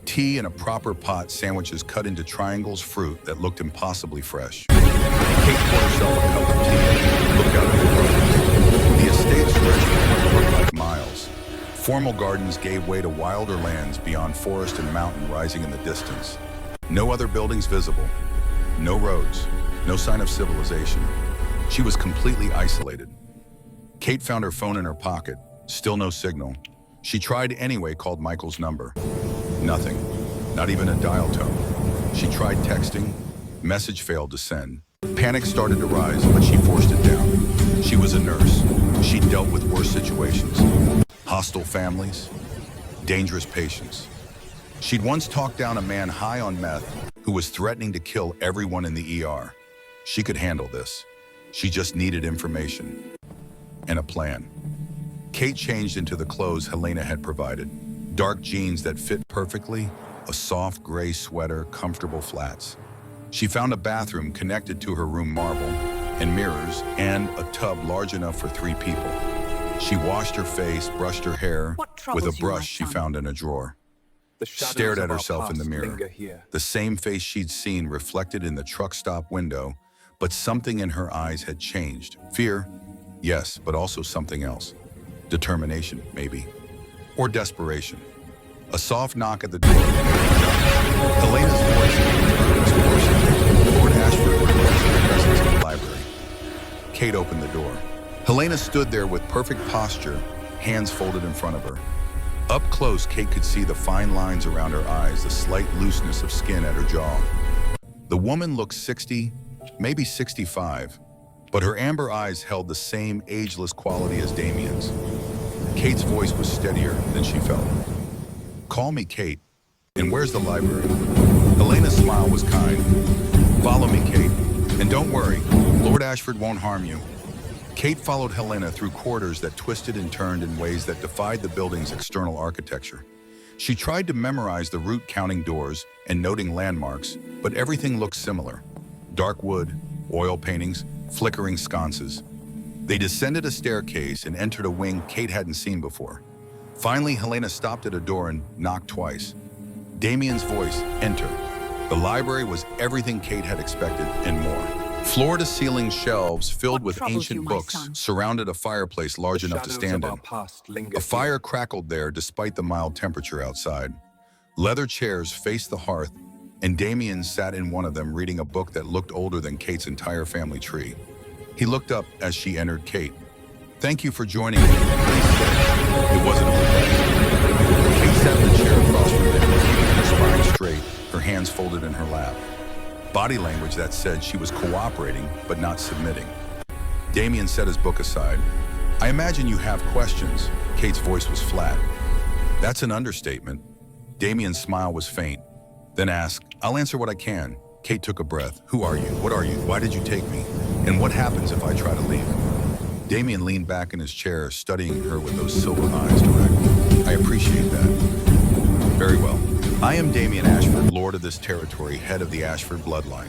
Tea in a proper pot, sandwiches cut into triangles, fruit that looked impossibly fresh. Kate poured herself a cup of tea and looked out at the gardens. The estate stretched for what looked like miles. Formal gardens gave way to wilder lands beyond forest and mountain rising in the distance. No other buildings visible. No roads. No sign of civilization. She was completely isolated. Kate found her phone in her pocket. Still no signal. She tried anyway, called Michael's number. Nothing. Not even a dial tone. She tried texting. Message failed to send. Panic started to rise, but she forced it down. She was a nurse. She'd dealt with worse situations. Hostile families, dangerous patience. She'd once talked down a man high on meth who was threatening to kill everyone in the ER. She could handle this. She just needed information and a plan. Kate changed into the clothes Helena had provided. Dark jeans that fit perfectly, a soft gray sweater, comfortable flats. She found a bathroom connected to her room marble, and mirrors, and a tub large enough for 3 people. She washed her face, brushed her hair with a brush she found in a drawer. Stared at herself in the mirror. The same face she'd seen reflected in the truck stop window, but something in her eyes had changed. Fear, yes, but also something else. Determination, maybe. Or desperation. A soft knock at the door. Helena's voice came through as hoarse. Lord Ashford requested your presence in the library. Kate opened the door. Helena stood there with perfect posture, hands folded in front of her. Up close, Kate could see the fine lines around her eyes, the slight looseness of skin at her jaw. The woman looked 60, maybe 65, but her amber eyes held the same ageless quality as Damien's. Kate's voice was steadier than she felt. Call me Kate. And where's the library? Helena's smile was kind. Follow me, Kate. And don't worry, Lord Ashford won't harm you. Kate followed Helena through corridors that twisted and turned in ways that defied the building's external architecture. She tried to memorize the route counting doors and noting landmarks, but everything looked similar. Dark wood, oil paintings, flickering sconces. They descended a staircase and entered a wing Kate hadn't seen before. Finally, Helena stopped at a door and knocked twice. Damien's voice, enter. The library was everything Kate had expected and more. Floor-to-ceiling shelves filled with ancient books surrounded a fireplace large enough to stand in. A fire crackled there despite the mild temperature outside. Leather chairs faced the hearth, and Damien sat in one of them reading a book that looked older than Kate's entire family tree. He looked up as she entered. Kate, thank you for joining me. It wasn't a request. Kate sat in the chair across from him, keeping her spine straight, her hands folded in her lap. Body language that said she was cooperating, but not submitting. Damien set his book aside. I imagine you have questions. Kate's voice was flat. That's an understatement. Damien's smile was faint, then asked, I'll answer what I can. Kate took a breath. Who are you? What are you? Why did you take me? And what happens if I try to leave? Damien leaned back in his chair, studying her with those silver eyes directly. I appreciate that. Very well. I am Damien Ashford, Lord of this territory, head of the Ashford bloodline.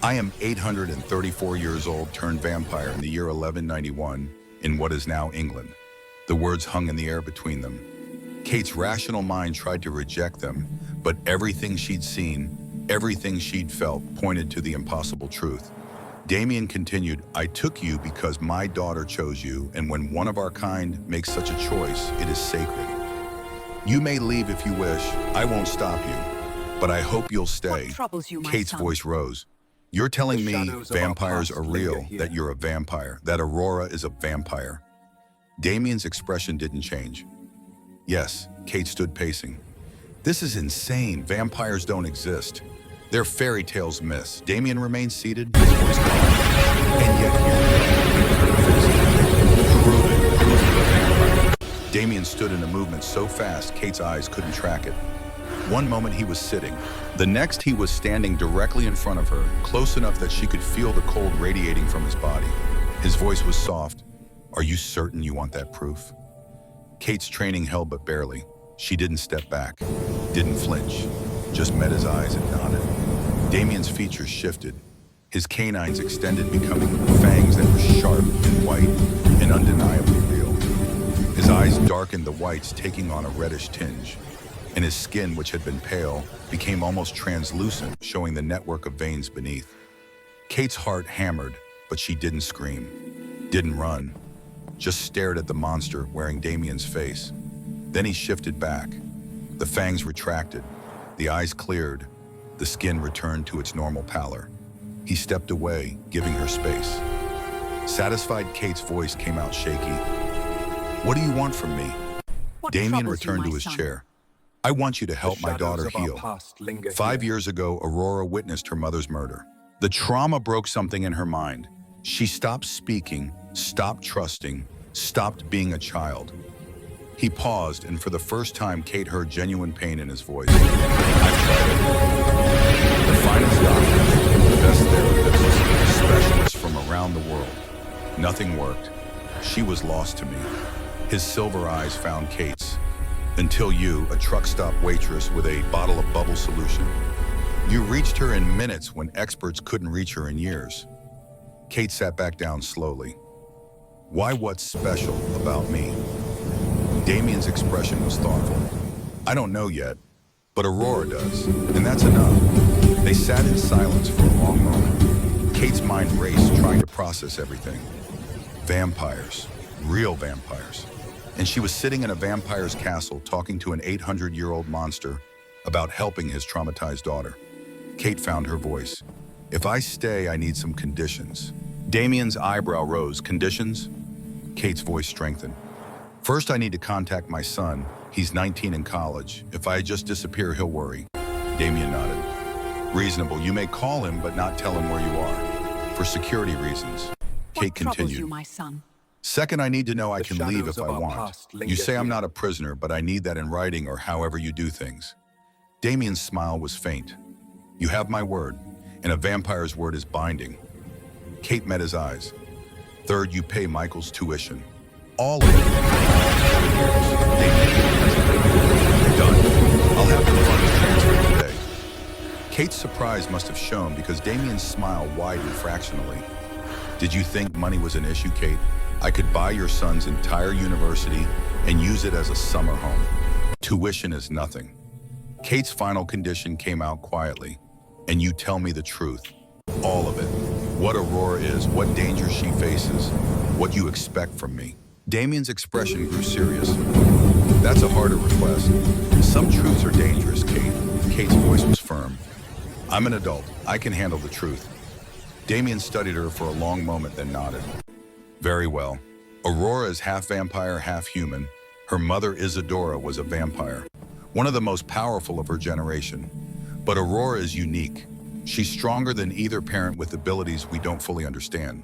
I am 834 years old, turned vampire in the year 1191 in what is now England. The words hung in the air between them. Kate's rational mind tried to reject them, but everything she'd seen, everything she'd felt pointed to the impossible truth. Damien continued, I took you because my daughter chose you, and when one of our kind makes such a choice, it is sacred. You may leave if you wish. I won't stop you. But I hope you'll stay. What troubles you, my Kate's son? voice rose. You're telling me vampires are real, that you're a vampire, that Aurora is a vampire. Damien's expression didn't change. Yes, Kate stood pacing. This is insane. Vampires don't exist. They're fairy tales myths. Damien remained seated, his voice calm. And yet here we are. Prove it. Prove you're a vampire. Damien stood in a movement so fast, Kate's eyes couldn't track it. One moment he was sitting. The next he was standing directly in front of her, close enough that she could feel the cold radiating from his body. His voice was soft. Are you certain you want that proof? Kate's training held but barely. She didn't step back, didn't flinch, just met his eyes and nodded. Damien's features shifted. His canines extended, becoming fangs that were sharp and white and undeniably real. His eyes darkened, the whites taking on a reddish tinge, and his skin, which had been pale, became almost translucent, showing the network of veins beneath. Kate's heart hammered, but she didn't scream, didn't run, just stared at the monster wearing Damien's face. Then he shifted back. The fangs retracted, the eyes cleared, the skin returned to its normal pallor. He stepped away, giving her space. Satisfied, Kate's voice came out shaky. What do you want from me? Damien returned to his chair. I want you to help my daughter heal. 5 years ago, Aurora witnessed her mother's murder. The trauma broke something in her mind. She stopped speaking, stopped trusting, stopped being a child. He paused, and for the first time, Kate heard genuine pain in his voice. I've tried it. The finest doctors, the best therapists, specialists from around the world. Nothing worked. She was lost to me. His silver eyes found Kate's. Until you, a truck stop waitress with a bottle of bubble solution. You reached her in minutes when experts couldn't reach her in years. Kate sat back down slowly. Why, what's special about me? Damien's expression was thoughtful. I don't know yet, but Aurora does, and that's enough. They sat in silence for a long moment. Kate's mind raced, trying to process everything. Vampires, real vampires. And she was sitting in a vampire's castle talking to an 800-year-old monster about helping his traumatized daughter. Kate found her voice. If I stay, I need some conditions. Damien's eyebrow rose. Conditions? Kate's voice strengthened. First, I need to contact my son. He's 19 in college. If I just disappear, he'll worry. Damien nodded. Reasonable. You may call him, but not tell him where you are. For security reasons. Kate continued. You, my son? Second, I need to know I can leave if I want. You say I'm not a prisoner, but I need that in writing or however you do things. Damien's smile was faint. You have my word, and a vampire's word is binding. Kate met his eyes. Third, you pay Michael's tuition. All of it. Done. I'll have the funds transferred today. Kate's surprise must have shown because Damien's smile widened fractionally. Did you think money was an issue, Kate? I could buy your son's entire university and use it as a summer home. Tuition is nothing. Kate's final condition came out quietly. And you tell me the truth. All of it. What Aurora is, what danger she faces, what you expect from me. Damien's expression grew serious. That's a harder request. Some truths are dangerous, Kate. Kate's voice was firm. I'm an adult. I can handle the truth. Damien studied her for a long moment, then nodded. Very well. Aurora is half vampire, half human. Her mother, Isadora, was a vampire. One of the most powerful of her generation. But Aurora is unique. She's stronger than either parent with abilities we don't fully understand.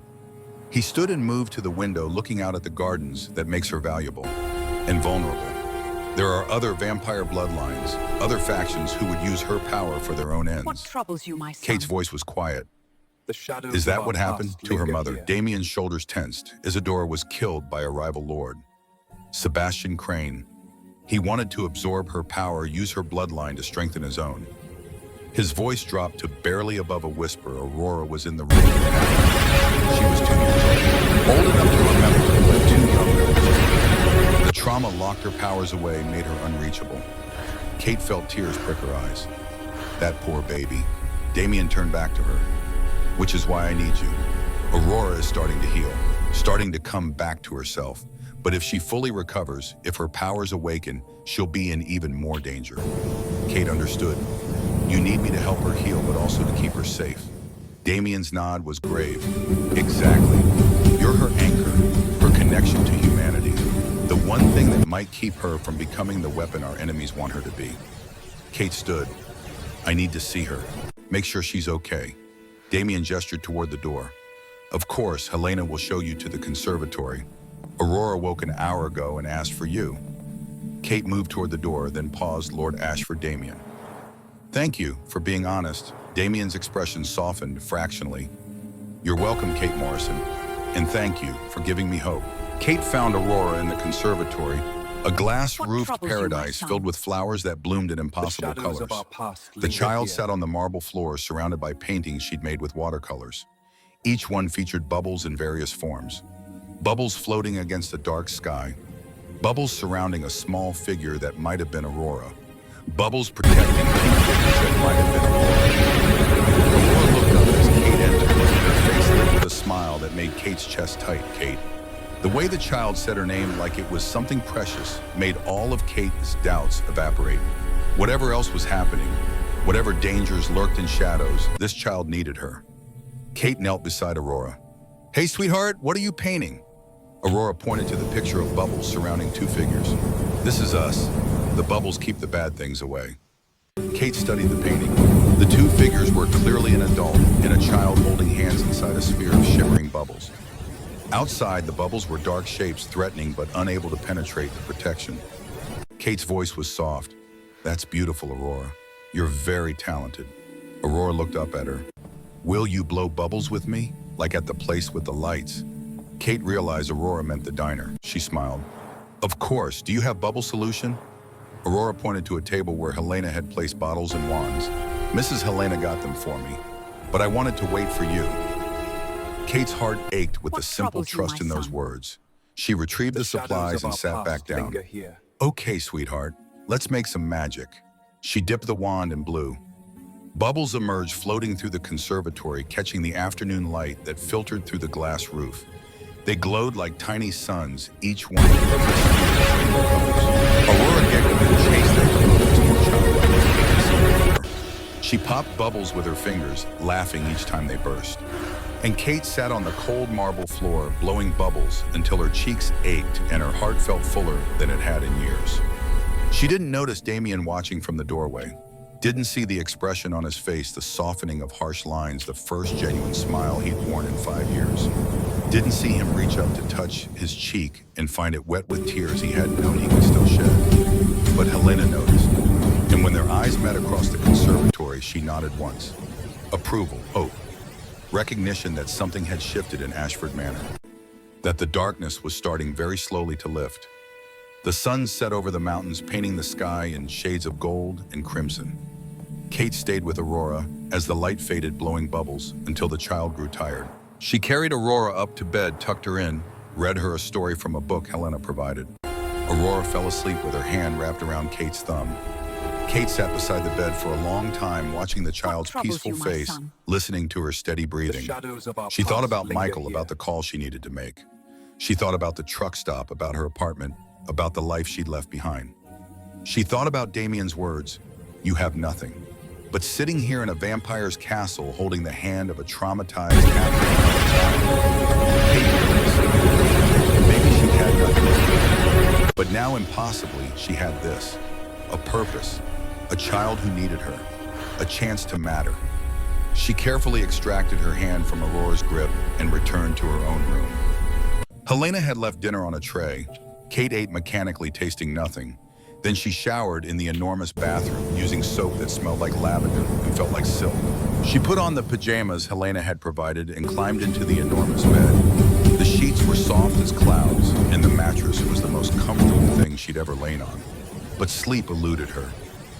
He stood and moved to the window, looking out at the gardens that makes her valuable and vulnerable. There are other vampire bloodlines, other factions who would use her power for their own ends. What troubles you, my son? Kate's voice was quiet. Is that what happened to her mother? Damien's shoulders tensed. Isadora was killed by a rival lord. Sebastian Crane. He wanted to absorb her power, use her bloodline to strengthen his own. His voice dropped to barely above a whisper. Aurora was in the room. She was 2 years old enough to remember, but too young to understand. The trauma locked her powers away, made her unreachable. Kate felt tears prick her eyes. That poor baby. Damien turned back to her. Which is why I need you. Aurora is starting to heal, starting to come back to herself. But if she fully recovers, if her powers awaken, she'll be in even more danger. Kate understood. You need me to help her heal, but also to keep her safe. Damien's nod was grave. Exactly. You're her anchor, her connection to humanity. The one thing that might keep her from becoming the weapon our enemies want her to be. Kate stood. I need to see her. Make sure she's okay. Damien gestured toward the door. Of course, Helena will show you to the conservatory. Aurora woke an hour ago and asked for you. Kate moved toward the door, then paused. Lord Ashford, Damien. Thank you for being honest. Damien's expression softened fractionally. You're welcome, Kate Morrison. And thank you for giving me hope. Kate found Aurora in the conservatory, a glass-roofed paradise filled with flowers that bloomed in impossible colors. The child sat on the marble floor surrounded by paintings she'd made with watercolors. Each one featured bubbles in various forms. Bubbles floating against a dark sky. Bubbles surrounding a small figure that might have been Aurora. Bubbles protecting two figures that might have been Aurora. Aurora looked up as Kate entered, and her face lit with a smile that made Kate's chest tight. Kate. The way the child said her name like it was something precious made all of Kate's doubts evaporate. Whatever else was happening, whatever dangers lurked in shadows, this child needed her. Kate knelt beside Aurora. Hey, sweetheart, what are you painting? Aurora pointed to the picture of bubbles surrounding two figures. This is us. The bubbles keep the bad things away. Kate studied the painting. The two figures were clearly an adult and a child holding hands inside a sphere of shimmering bubbles. Outside, the bubbles were dark shapes threatening but unable to penetrate the protection. Kate's voice was soft. "That's beautiful, Aurora. You're very talented." Aurora looked up at her. "Will you blow bubbles with me? Like at the place with the lights?" Kate realized Aurora meant the diner. She smiled. "Of course. Do you have bubble solution?" Aurora pointed to a table where Helena had placed bottles and wands. "Mrs. Helena got them for me, but I wanted to wait for you." Kate's heart ached with the simple trust in those words. She retrieved the supplies and sat back down. "Okay, sweetheart, let's make some magic." She dipped the wand and blew. Bubbles emerged floating through the conservatory, catching the afternoon light that filtered through the glass roof. They glowed like tiny suns, each one a perfect sphere of rainbow colors. Aurora giggled and chased them to bubbles more childlike than Kate had seen before. She popped bubbles with her fingers, laughing each time they burst. And Kate sat on the cold marble floor, blowing bubbles until her cheeks ached and her heart felt fuller than it had in years. She didn't notice Damien watching from the doorway. Didn't see the expression on his face, the softening of harsh lines, the first genuine smile he'd worn in 5 years. Didn't see him reach up to touch his cheek and find it wet with tears he hadn't known he could still shed. But Helena noticed, and when their eyes met across the conservatory, she nodded once. Approval, hope, recognition that something had shifted in Ashford Manor, that the darkness was starting very slowly to lift. The sun set over the mountains, painting the sky in shades of gold and crimson. Kate stayed with Aurora as the light faded, blowing bubbles until the child grew tired. She carried Aurora up to bed, tucked her in, read her a story from a book Helena provided. Aurora fell asleep with her hand wrapped around Kate's thumb. Kate sat beside the bed for a long time, watching the child's peaceful face, listening to her steady breathing. She thought about Michael, about the call she needed to make. She thought about the truck stop, about her apartment, about the life she'd left behind. She thought about Damien's words, "You have nothing." But sitting here in a vampire's castle, holding the hand of a traumatized Kate realized maybe she had nothing. But now, impossibly, she had this. A purpose, a child who needed her, a chance to matter. She carefully extracted her hand from Aurora's grip and returned to her own room. Helena had left dinner on a tray. Kate ate mechanically, tasting nothing. Then she showered in the enormous bathroom, using soap that smelled like lavender and felt like silk. She put on the pajamas Helena had provided and climbed into the enormous bed. The sheets were soft as clouds, and the mattress was the most comfortable thing she'd ever lain on. But sleep eluded her.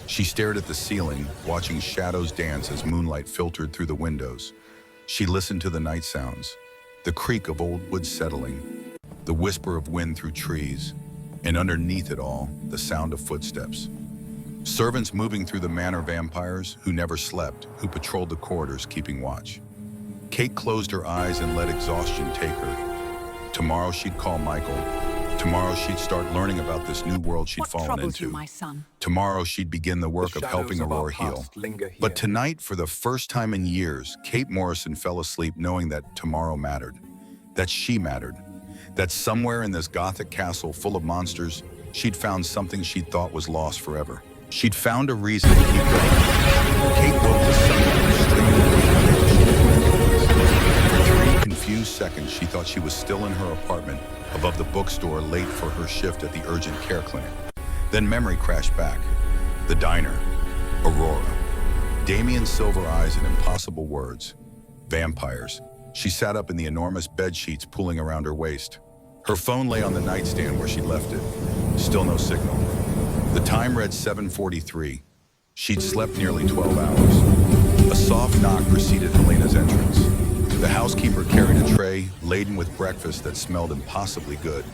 She stared at the ceiling, watching shadows dance as moonlight filtered through the windows. She listened to the night sounds, the creak of old wood settling, the whisper of wind through trees, and underneath it all, the sound of footsteps. Servants moving through the manor, vampires who never slept, who patrolled the corridors keeping watch. Kate closed her eyes and let exhaustion take her. Tomorrow she'd call Michael. Tomorrow she'd start learning about this new world she'd fallen into. My son? Tomorrow she'd begin the work of helping Aurora heal. But tonight, for the first time in years, Kate Morrison fell asleep knowing that tomorrow mattered, that she mattered, that somewhere in this gothic castle full of monsters, she'd found something she'd thought was lost forever. She'd found a reason to keep going. Kate woke the sunlight streaming she didn't recognize. For 3 confused seconds, she thought she was still in her apartment, above the bookstore, late for her shift at the urgent care clinic. Then memory crashed back. The diner. Aurora. Damien's silver eyes and impossible words. Vampires. She sat up in the enormous bed sheets pooling around her waist. Her phone lay on the nightstand where she'd left it. Still no signal. The time read 7:43. She'd slept nearly 12 hours. A soft knock preceded Helena's entrance. The housekeeper carried a tray laden with breakfast that smelled impossibly good.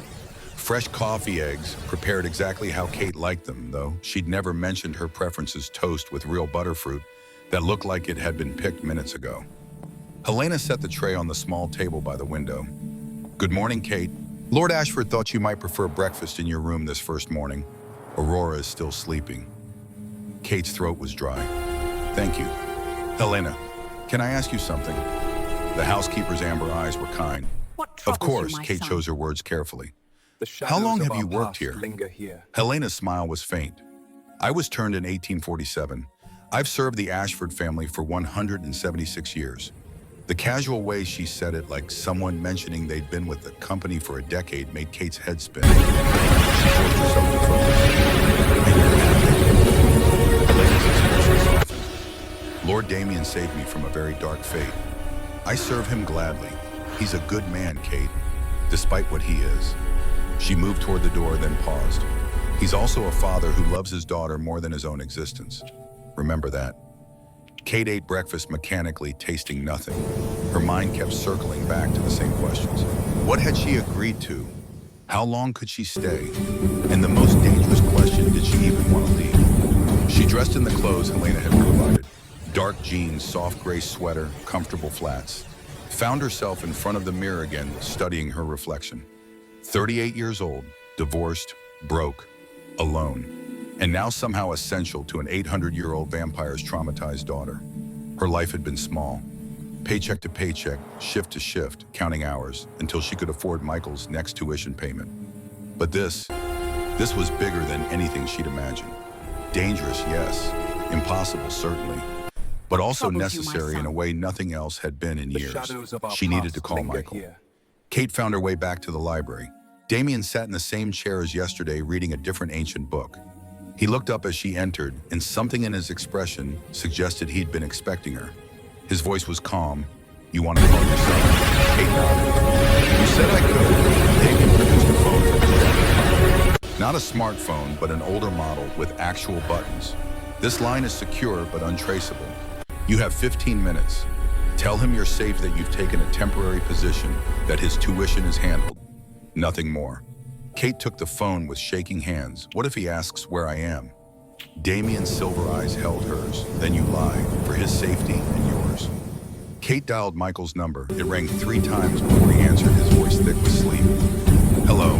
Fresh coffee eggs, prepared exactly how Kate liked them, though she'd never mentioned her preferences: toast with real butterfruit that looked like it had been picked minutes ago. Helena set the tray on the small table by the window. "Good morning, Kate. Lord Ashford thought you might prefer breakfast in your room this first morning. Aurora is still sleeping." Kate's throat was dry. "Thank you. Helena, can I ask you something?" The housekeeper's amber eyes were kind. Of course, Kate chose her words carefully. "How long have you worked here?" Helena's smile was faint. "I was turned in 1847. I've served the Ashford family for 176 years. The casual way she said it, like someone mentioning they'd been with the company for a decade, made Kate's head spin. She forced herself to focus. And you're happy. Elena's expression softened. Lord Damien saved me from a very dark fate. I serve him gladly. He's a good man, Kate, despite what he is. She moved toward the door, then paused. He's also a father who loves his daughter more than his own existence. Remember that. Kate ate breakfast mechanically, tasting nothing. Her mind kept circling back to the same questions. What had she agreed to? How long could she stay? And the most dangerous question, did she even want to leave? She dressed in the clothes Helena had provided. Dark jeans, soft gray sweater, comfortable flats. Found herself in front of the mirror again, studying her reflection. 38 years old, divorced, broke, alone. And now somehow essential to an 800-year-old vampire's traumatized daughter. Her life had been small. Paycheck to paycheck, shift to shift, counting hours, until she could afford Michael's next tuition payment. But this was bigger than anything she'd imagined. Dangerous, yes. Impossible, certainly. But also necessary in a way nothing else had been in years. She needed to call Michael. Kate found her way back to the library. Damien sat in the same chair as yesterday, reading a different ancient book. He looked up as she entered, and something in his expression suggested he'd been expecting her. His voice was calm. You want to call your son? Kate nodded. You said I could. Damien produced a phone from his jacket pocket. Not a smartphone, but an older model with actual buttons. This line is secure but untraceable. You have 15 minutes. Tell him you're safe, that you've taken a temporary position, that his tuition is handled. Nothing more. Kate took the phone with shaking hands. What if he asks where I am? Damien's silver eyes held hers. Then you lie, for his safety and yours. Kate dialed Michael's number. It rang 3 times before he answered, his voice thick with sleep. Hello.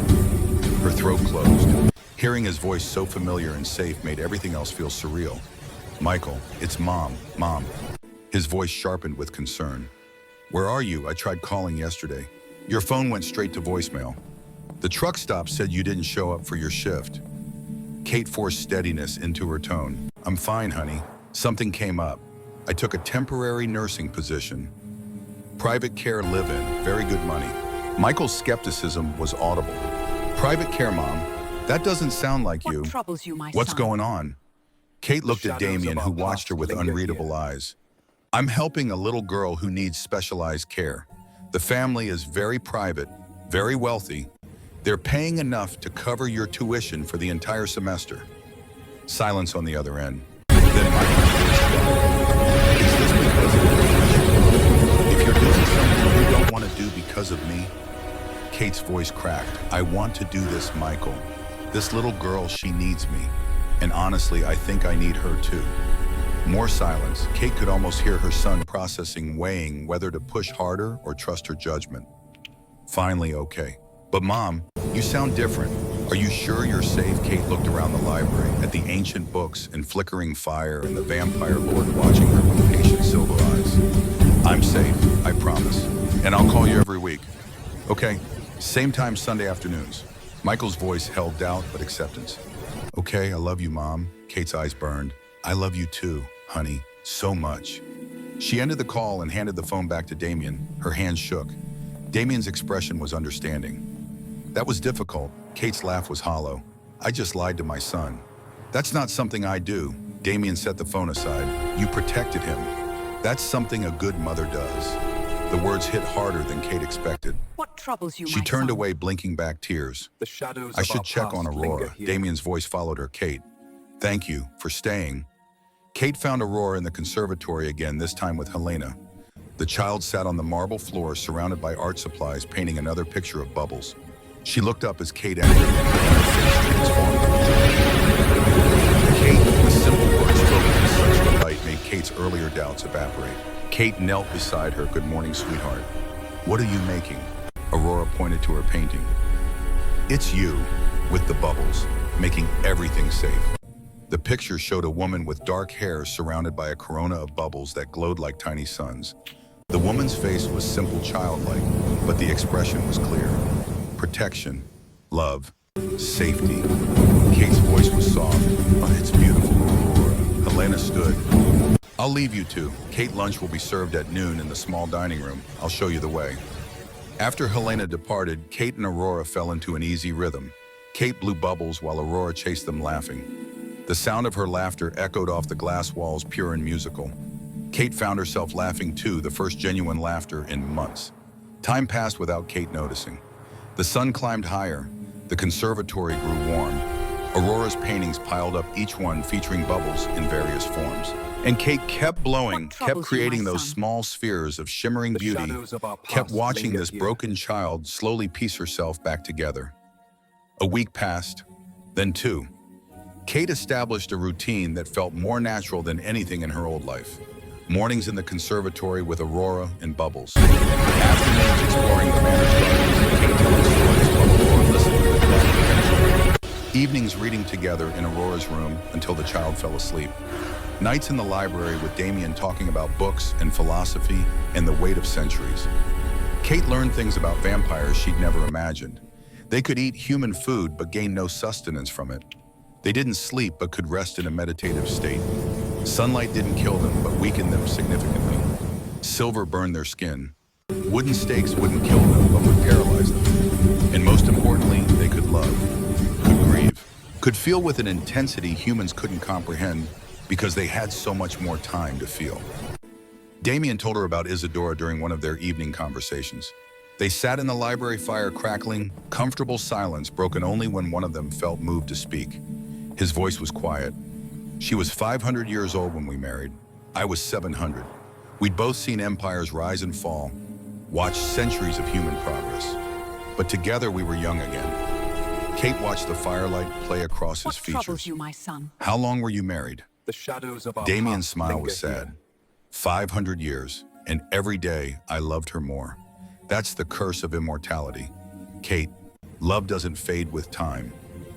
Her throat closed. Hearing his voice so familiar and safe made everything else feel surreal. Michael, it's Mom. Mom. His voice sharpened with concern. Where are you? I tried calling yesterday. Your phone went straight to voicemail. The truck stop said you didn't show up for your shift. Kate forced steadiness into her tone. I'm fine, honey. Something came up. I took a temporary nursing position. Private care live-in, very good money. Michael's skepticism was audible. Private care, Mom? That doesn't sound like you. What troubles you, my What's son? going on? Kate looked at Damien, who watched her with unreadable eyes. I'm helping a little girl who needs specialized care. The family is very private, very wealthy. They're paying enough to cover your tuition for the entire semester. Silence on the other end. Then Michael's voice cried. Is this because of the tuition? If you're doing something you don't want to do because of me? Kate's voice cracked. I want to do this, Michael. This little girl, she needs me. And honestly, I think I need her too. More silence. Kate could almost hear her son processing, weighing whether to push harder or trust her judgment. Finally, okay. But Mom, you sound different. Are you sure you're safe? Kate looked around the library at the ancient books and flickering fire and the vampire lord watching her with patient silver eyes. I'm safe, I promise. And I'll call you every week. Okay, same time Sunday afternoons. Michael's voice held doubt but acceptance. Okay, I love you, Mom. Kate's eyes burned. I love you too, honey, so much. She ended the call and handed the phone back to Damien. Her hands shook. Damien's expression was understanding. That was difficult. Kate's laugh was hollow. I just lied to my son. That's not something I do. Damien set the phone aside. You protected him. That's something a good mother does. The words hit harder than Kate expected. What troubles you, She my turned son? away, blinking back tears. The shadows I of should our check past on linger Aurora. here. Damien's voice followed her. Kate, thank you for staying. Kate found Aurora in the conservatory again, this time with Helena. The child sat on the marble floor, surrounded by art supplies, painting another picture of bubbles. She looked up as Kate entered, and her face transformed with joy. Kate, the simple words spoken with such delight made Kate's earlier doubts evaporate. Kate knelt beside her. Good morning, sweetheart. What are you making? Aurora pointed to her painting. It's you, with the bubbles, making everything safe. The picture showed a woman with dark hair surrounded by a corona of bubbles that glowed like tiny suns. The woman's face was simple, childlike, but the expression was clear. Protection, love, safety. Kate's voice was soft. Oh, it's beautiful, Aurora. Helena stood. I'll leave you two. Kate, lunch will be served at noon in the small dining room. I'll show you the way. After Helena departed, Kate and Aurora fell into an easy rhythm. Kate blew bubbles while Aurora chased them laughing. The sound of her laughter echoed off the glass walls, pure and musical. Kate found herself laughing too, the first genuine laughter in months. Time passed without Kate noticing. The sun climbed higher. The conservatory grew warm. Aurora's paintings piled up, each one featuring bubbles in various forms. And Kate kept blowing, kept creating those small spheres of shimmering beauty, kept watching this broken child slowly piece herself back together. A week passed, then two. Kate established a routine that felt more natural than anything in her old life. Mornings in the conservatory with Aurora and Bubbles. Afternoons exploring the manor's gardens, Kate telling stories while Aurora listened with attention. Evenings reading together in Aurora's room until the child fell asleep. Nights in the library with Damien talking about books and philosophy and the weight of centuries. Kate learned things about vampires she'd never imagined. They could eat human food but gain no sustenance from it. They didn't sleep but could rest in a meditative state. Sunlight didn't kill them but weakened them significantly. Silver burned their skin. Wooden stakes wouldn't kill them but would paralyze them. And most importantly, they could love, could grieve, could feel with an intensity humans couldn't comprehend because they had so much more time to feel. Damien told her about Isadora during one of their evening conversations. They sat in the library fire crackling, comfortable silence broken only when one of them felt moved to speak. His voice was quiet. She was 500 years old when we married. I was 700. We'd both seen empires rise and fall, watched centuries of human progress. But together we were young again. Kate watched the firelight play across his features. What troubles you, my son? How long were you married? The shadows of our Damien's past smile linger was sad. here. 500 years, and every day I loved her more. That's the curse of immortality. Kate, love doesn't fade with time.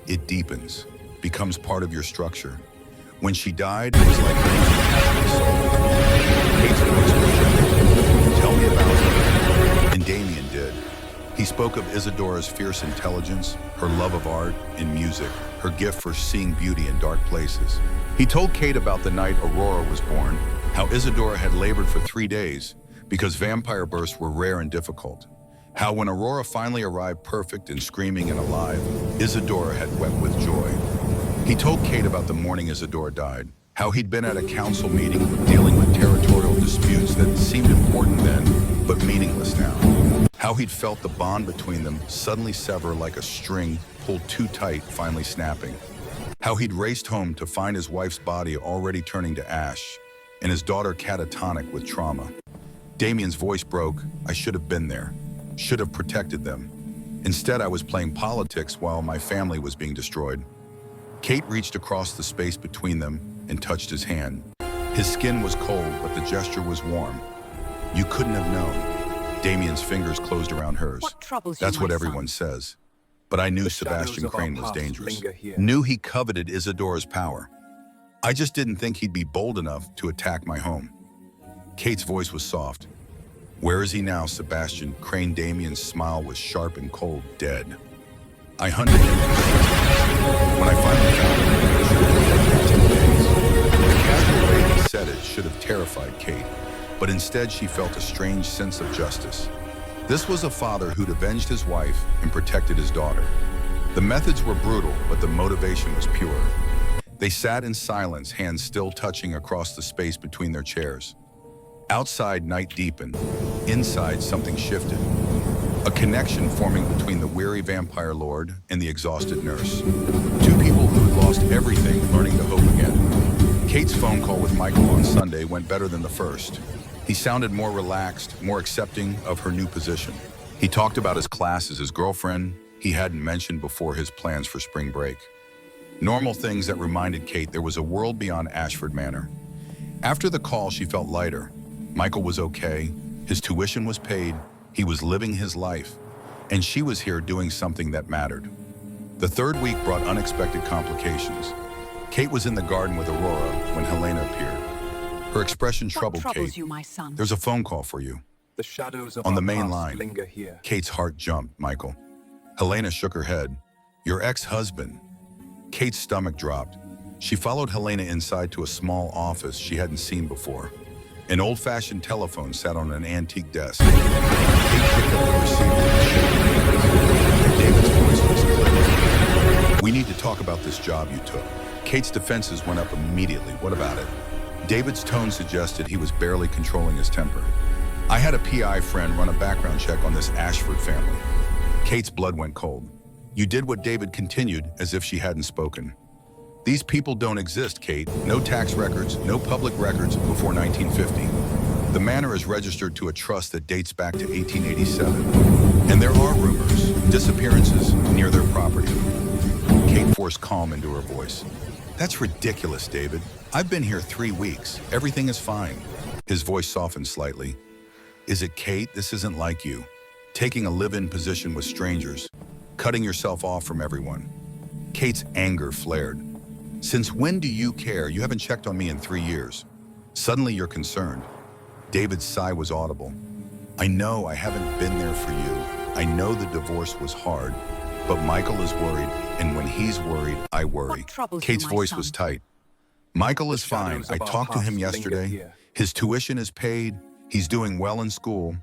It deepens, becomes part of your structure. When she died, it was like losing half my soul. Kate's voice was gentle. Tell me about her. And Damien did. He spoke of Isadora's fierce intelligence, her love of art and music, her gift for seeing beauty in dark places. He told Kate about the night Aurora was born, how Isadora had labored for 3 days because vampire births were rare and difficult. How when Aurora finally arrived perfect and screaming and alive, Isadora had wept with joy. He told Kate about the morning Isadora died, how he'd been at a council meeting dealing with territorial disputes that seemed important then, but meaningless now. How he'd felt the bond between them suddenly sever like a string pulled too tight, finally snapping. How he'd raced home to find his wife's body already turning to ash, and his daughter catatonic with trauma. Damien's voice broke. I should have been there, should have protected them. Instead, I was playing politics while my family was being destroyed. Kate reached across the space between them and touched his hand. His skin was cold, but the gesture was warm. You couldn't have known. Damien's fingers closed around hers. What troubles you, That's what my everyone son? says. But I knew The Sebastian shadows of our Crane was past dangerous. linger here. Knew he coveted Isadora's power. I just didn't think he'd be bold enough to attack my home. Kate's voice was soft. Where is he now, Sebastian? Crane. Damien's smile was sharp and cold, dead. I hunted him for 6 months. When I finally found him, I should have been days. The casual way he said it should have terrified Kate, but instead she felt a strange sense of justice. This was a father who'd avenged his wife and protected his daughter. The methods were brutal, but the motivation was pure. They sat in silence, hands still touching across the space between their chairs. Outside, night deepened. Inside, something shifted. A connection forming between the weary vampire lord and the exhausted nurse. Two people who had lost everything, learning to hope again. Kate's phone call with Michael on Sunday went better than the first. He sounded more relaxed, more accepting of her new position. He talked about his classes, his girlfriend. He hadn't mentioned before his plans for spring break. Normal things that reminded Kate there was a world beyond Ashford Manor. After the call, she felt lighter. Michael was okay. His tuition was paid. He was living his life. And she was here doing something that mattered. The third week brought unexpected complications. Kate was in the garden with Aurora when Helena appeared. Her expression troubled What troubles Kate. you, my son? There's a phone call for you. The shadows of On our the main past line. linger here. Kate's heart jumped, Michael. Helena shook her head. Your ex-husband. Kate's stomach dropped. She followed Helena inside to a small office she hadn't seen before. An old-fashioned telephone sat on an antique desk. Kate picked up the receiver and shook hands. David's voice was clear. "We need to talk about this job you took." Kate's defenses went up immediately. "What about it?" David's tone suggested he was barely controlling his temper. "I had a PI friend run a background check on this Ashford family." Kate's blood went cold. "You did what?" David continued, as if she hadn't spoken. "These people don't exist, Kate. No tax records, no public records before 1950. The manor is registered to a trust that dates back to 1887. And there are rumors, disappearances near their property." Kate forced calm into her voice. "That's ridiculous, David. I've been here 3 weeks. Everything is fine." His voice softened slightly. "Is it, Kate? This isn't like you. Taking a live-in position with strangers, cutting yourself off from everyone." Kate's anger flared. "Since when do you care? You haven't checked on me in 3 years. Suddenly you're concerned." David's sigh was audible. "I know I haven't been there for you. I know the divorce was hard, but Michael is worried, and when he's worried, I worry." Kate's voice was tight. "Michael is fine. I talked to him yesterday. His tuition is paid. He's doing well in school.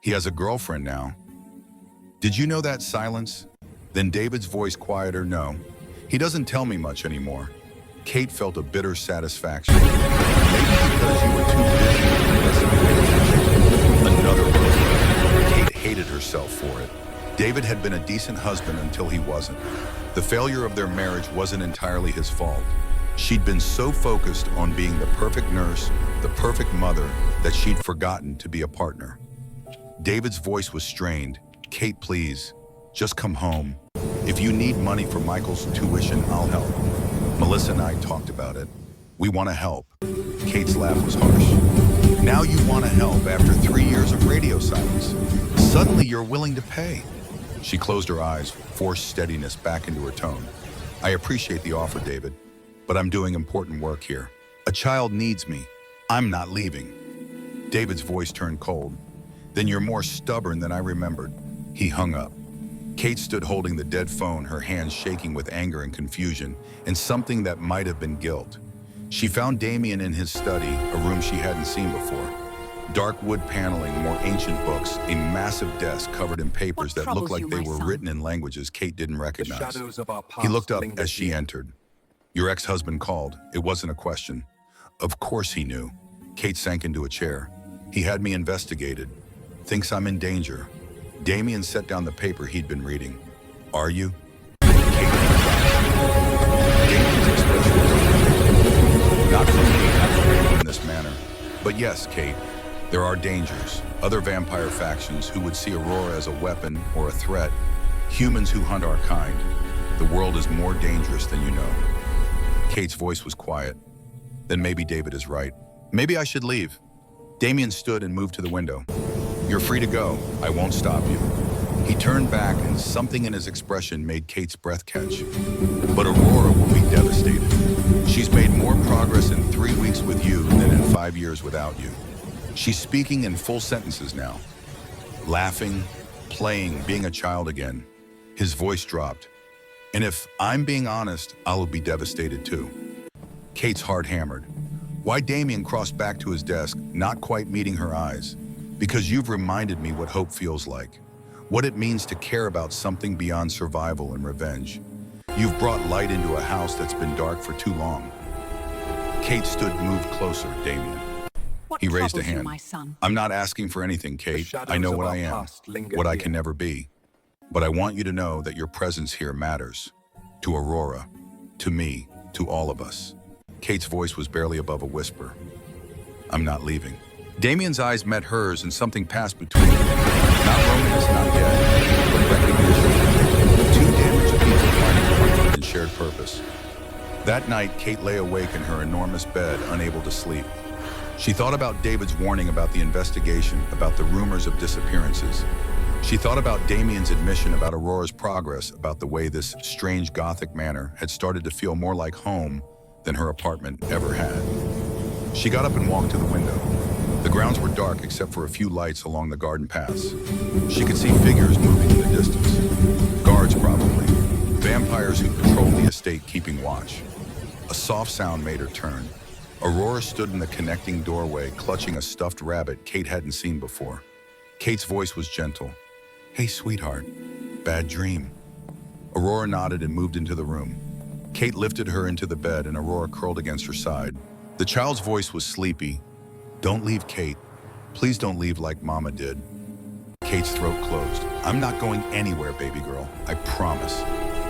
He has a girlfriend now." "Did you know that?" Silence. Then David's voice quieter. "No, he doesn't tell me much anymore." Kate felt a bitter satisfaction. Maybe because you were too busy to pay attention. Another road. Kate hated herself for it. David had been a decent husband until he wasn't. The failure of their marriage wasn't entirely his fault. She'd been so focused on being the perfect nurse, the perfect mother, that she'd forgotten to be a partner. David's voice was strained. "Kate, please, just come home. If you need money for Michael's tuition, I'll help. Melissa and I talked about it. We want to help." Kate's laugh was harsh. "Now you want to help after 3 years of radio silence. Suddenly you're willing to pay." She closed her eyes, forced steadiness back into her tone. "I appreciate the offer, David, but I'm doing important work here. A child needs me. I'm not leaving." David's voice turned cold. "Then you're more stubborn than I remembered." He hung up. Kate stood holding the dead phone, her hands shaking with anger and confusion, and something that might have been guilt. She found Damien in his study, a room she hadn't seen before. Dark wood paneling, more ancient books, a massive desk covered in papers that looked like they were written in languages Kate didn't recognize. He looked up as she entered. "Your ex-husband called. It wasn't a question." Of course he knew. Kate sank into a chair. "He had me investigated. Thinks I'm in danger." Damien set down the paper he'd been reading. "Are you?" Kate Damien's expression was not from me, not from anyone in this manner. "But yes, Kate, there are dangers. Other vampire factions who would see Aurora as a weapon or a threat. Humans who hunt our kind. The world is more dangerous than you know." Kate's voice was quiet. "Then maybe David is right. Maybe I should leave." Damien stood and moved to the window. "You're free to go. I won't stop you." He turned back, and something in his expression made Kate's breath catch. "But Aurora will be devastated. She's made more progress in 3 weeks with you than in 5 years without you. She's speaking in full sentences now. Laughing, playing, being a child again." His voice dropped. "And if I'm being honest, I'll be devastated too." Kate's heart hammered. Why Damien crossed back to his desk, not quite meeting her eyes. "Because you've reminded me what hope feels like. What it means to care about something beyond survival and revenge. You've brought light into a house that's been dark for too long." Kate moved closer. "Damien." He raised a hand. "I'm not asking for anything, Kate. I know what I am, what I can never be. But I want you to know that your presence here matters. To Aurora, to me, to all of us." Kate's voice was barely above a whisper. "I'm not leaving." Damien's eyes met hers, and something passed between them. Not romance, not yet, but recognition. Two damaged people finding comfort and shared purpose. That night, Kate lay awake in her enormous bed, unable to sleep. She thought about David's warning about the investigation, about the rumors of disappearances. She thought about Damien's admission about Aurora's progress, about the way this strange Gothic manor had started to feel more like home than her apartment ever had. She got up and walked to the window. The grounds were dark except for a few lights along the garden paths. She could see figures moving in the distance. Guards, probably. Vampires who patrolled the estate keeping watch. A soft sound made her turn. Aurora stood in the connecting doorway, clutching a stuffed rabbit Kate hadn't seen before. Kate's voice was gentle. "Hey, sweetheart. Bad dream." Aurora nodded and moved into the room. Kate lifted her into the bed and Aurora curled against her side. The child's voice was sleepy. "Don't leave, Kate. Please don't leave like Mama did." Kate's throat closed. "I'm not going anywhere, baby girl. I promise."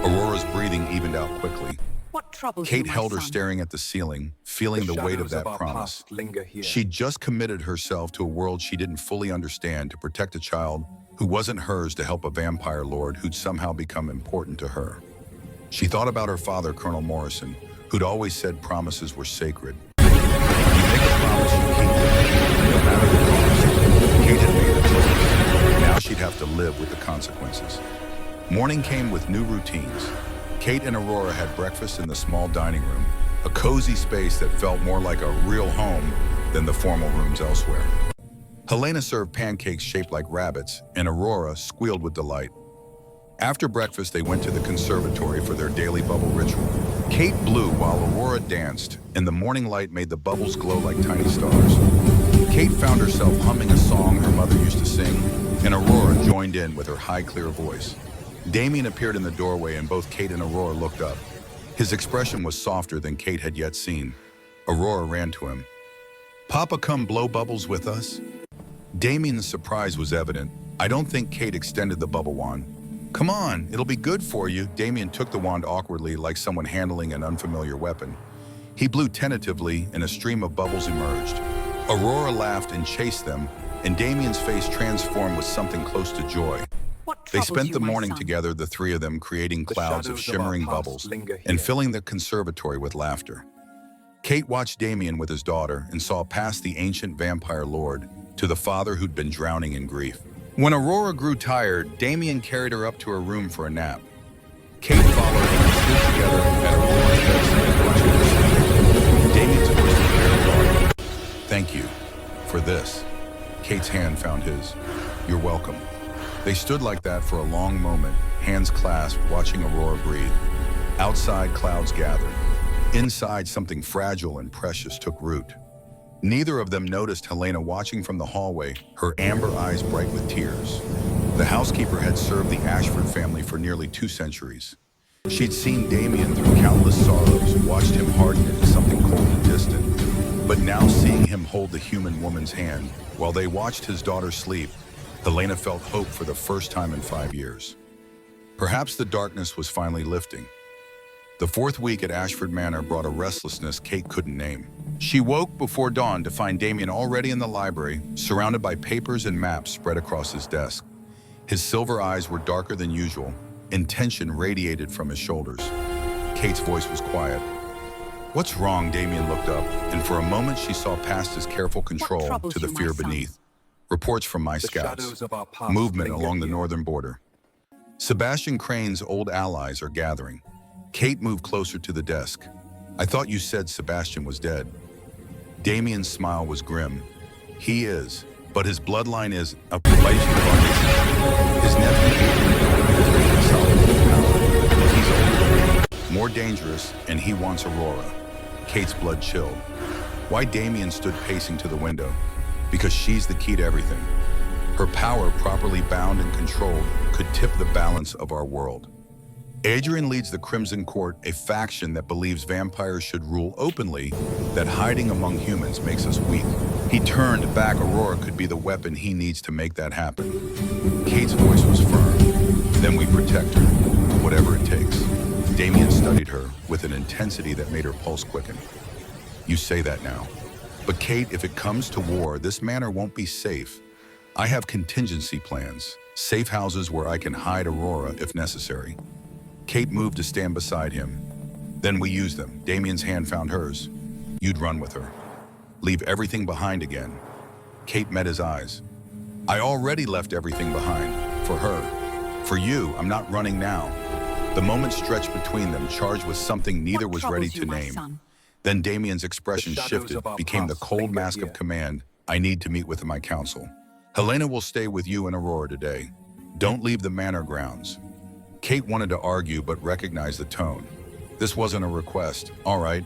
Aurora's breathing evened out quickly. What troubles Kate you, my held her son? staring at the ceiling, feeling the weight of that promise. She'd just committed herself to a world she didn't fully understand to protect a child who wasn't hers to help a vampire lord who'd somehow become important to her. She thought about her father, Colonel Morrison, who'd always said promises were sacred. You make a promise, you keep it, no matter the cost. Kate had made a choice. Now she'd have to live with the consequences. Morning came with new routines. Kate and Aurora had breakfast in the small dining room, a cozy space that felt more like a real home than the formal rooms elsewhere. Helena served pancakes shaped like rabbits, and Aurora squealed with delight. After breakfast, they went to the conservatory for their daily bubble ritual. Kate blew while Aurora danced, and the morning light made the bubbles glow like tiny stars. Kate found herself humming a song her mother used to sing, and Aurora joined in with her high, clear voice. Damien appeared in the doorway and both Kate and Aurora looked up. His expression was softer than Kate had yet seen. Aurora ran to him. "Papa, come blow bubbles with us?" Damien's surprise was evident. I don't think Kate extended the bubble wand. "Come on, it'll be good for you." Damien took the wand awkwardly, like someone handling an unfamiliar weapon. He blew tentatively and a stream of bubbles emerged. Aurora laughed and chased them, and Damien's face transformed with something close to joy. They spent the morning together, the three of them, creating clouds of shimmering bubbles and filling the conservatory with laughter. Kate watched Damien with his daughter and saw past the ancient vampire lord to the father who'd been drowning in grief. When Aurora grew tired, Damien carried her up to her room for a nap. Kate followed and stood together at Aurora's bedside watching her sleep. Damien's voice was very loud. "Thank you for this." Kate's hand found his. "You're welcome." They stood like that for a long moment, hands clasped, watching Aurora breathe. Outside, clouds gathered. Inside, something fragile and precious took root. Neither of them noticed Helena watching from the hallway, her amber eyes bright with tears. The housekeeper had served the Ashford family for nearly 2 centuries. She'd seen Damien through countless sorrows, watched him harden into something cold and distant. But now seeing him hold the human woman's hand, while they watched his daughter sleep, Helena felt hope for the first time in 5 years. Perhaps the darkness was finally lifting. The 4th week at Ashford Manor brought a restlessness Kate couldn't name. She woke before dawn to find Damien already in the library, surrounded by papers and maps spread across his desk. His silver eyes were darker than usual, and tension radiated from his shoulders. Kate's voice was quiet. "What's wrong?" Damien looked up, and for a moment she saw past his careful control to the fear beneath. "Reports from my scouts. Movement along the northern border. Sebastian Crane's old allies are gathering." Kate moved closer to the desk. "I thought you said Sebastian was dead." Damien's smile was grim. "He is, but his bloodline is a Palatian foundation. His nephew Adrian has been consolidating power. He's older than me, more dangerous, and he wants Aurora." Kate's blood chilled. Why Damien stood pacing to the window? Because she's the key to everything. Her power, properly bound and controlled, could tip the balance of our world. Adrian leads the Crimson Court, a faction that believes vampires should rule openly, that hiding among humans makes us weak. He turned back. Aurora could be the weapon he needs to make that happen. Kate's voice was firm. "Then we protect her, whatever it takes." Damien studied her with an intensity that made her pulse quicken. "You say that now. But Kate, if it comes to war, this manor won't be safe. I have contingency plans, safe houses where I can hide Aurora if necessary." Kate moved to stand beside him. "Then we use them." Damien's hand found hers. "You'd run with her. Leave everything behind again." Kate met his eyes. "I already left everything behind. For her. For you, I'm not running now." The moment stretched between them, charged with something neither was ready to name. Then Damien's expression shifted, became the cold mask of command. "I need to meet with my council. Helena will stay with you and Aurora today. Don't leave the manor grounds." Kate wanted to argue but recognized the tone. This wasn't a request. All right.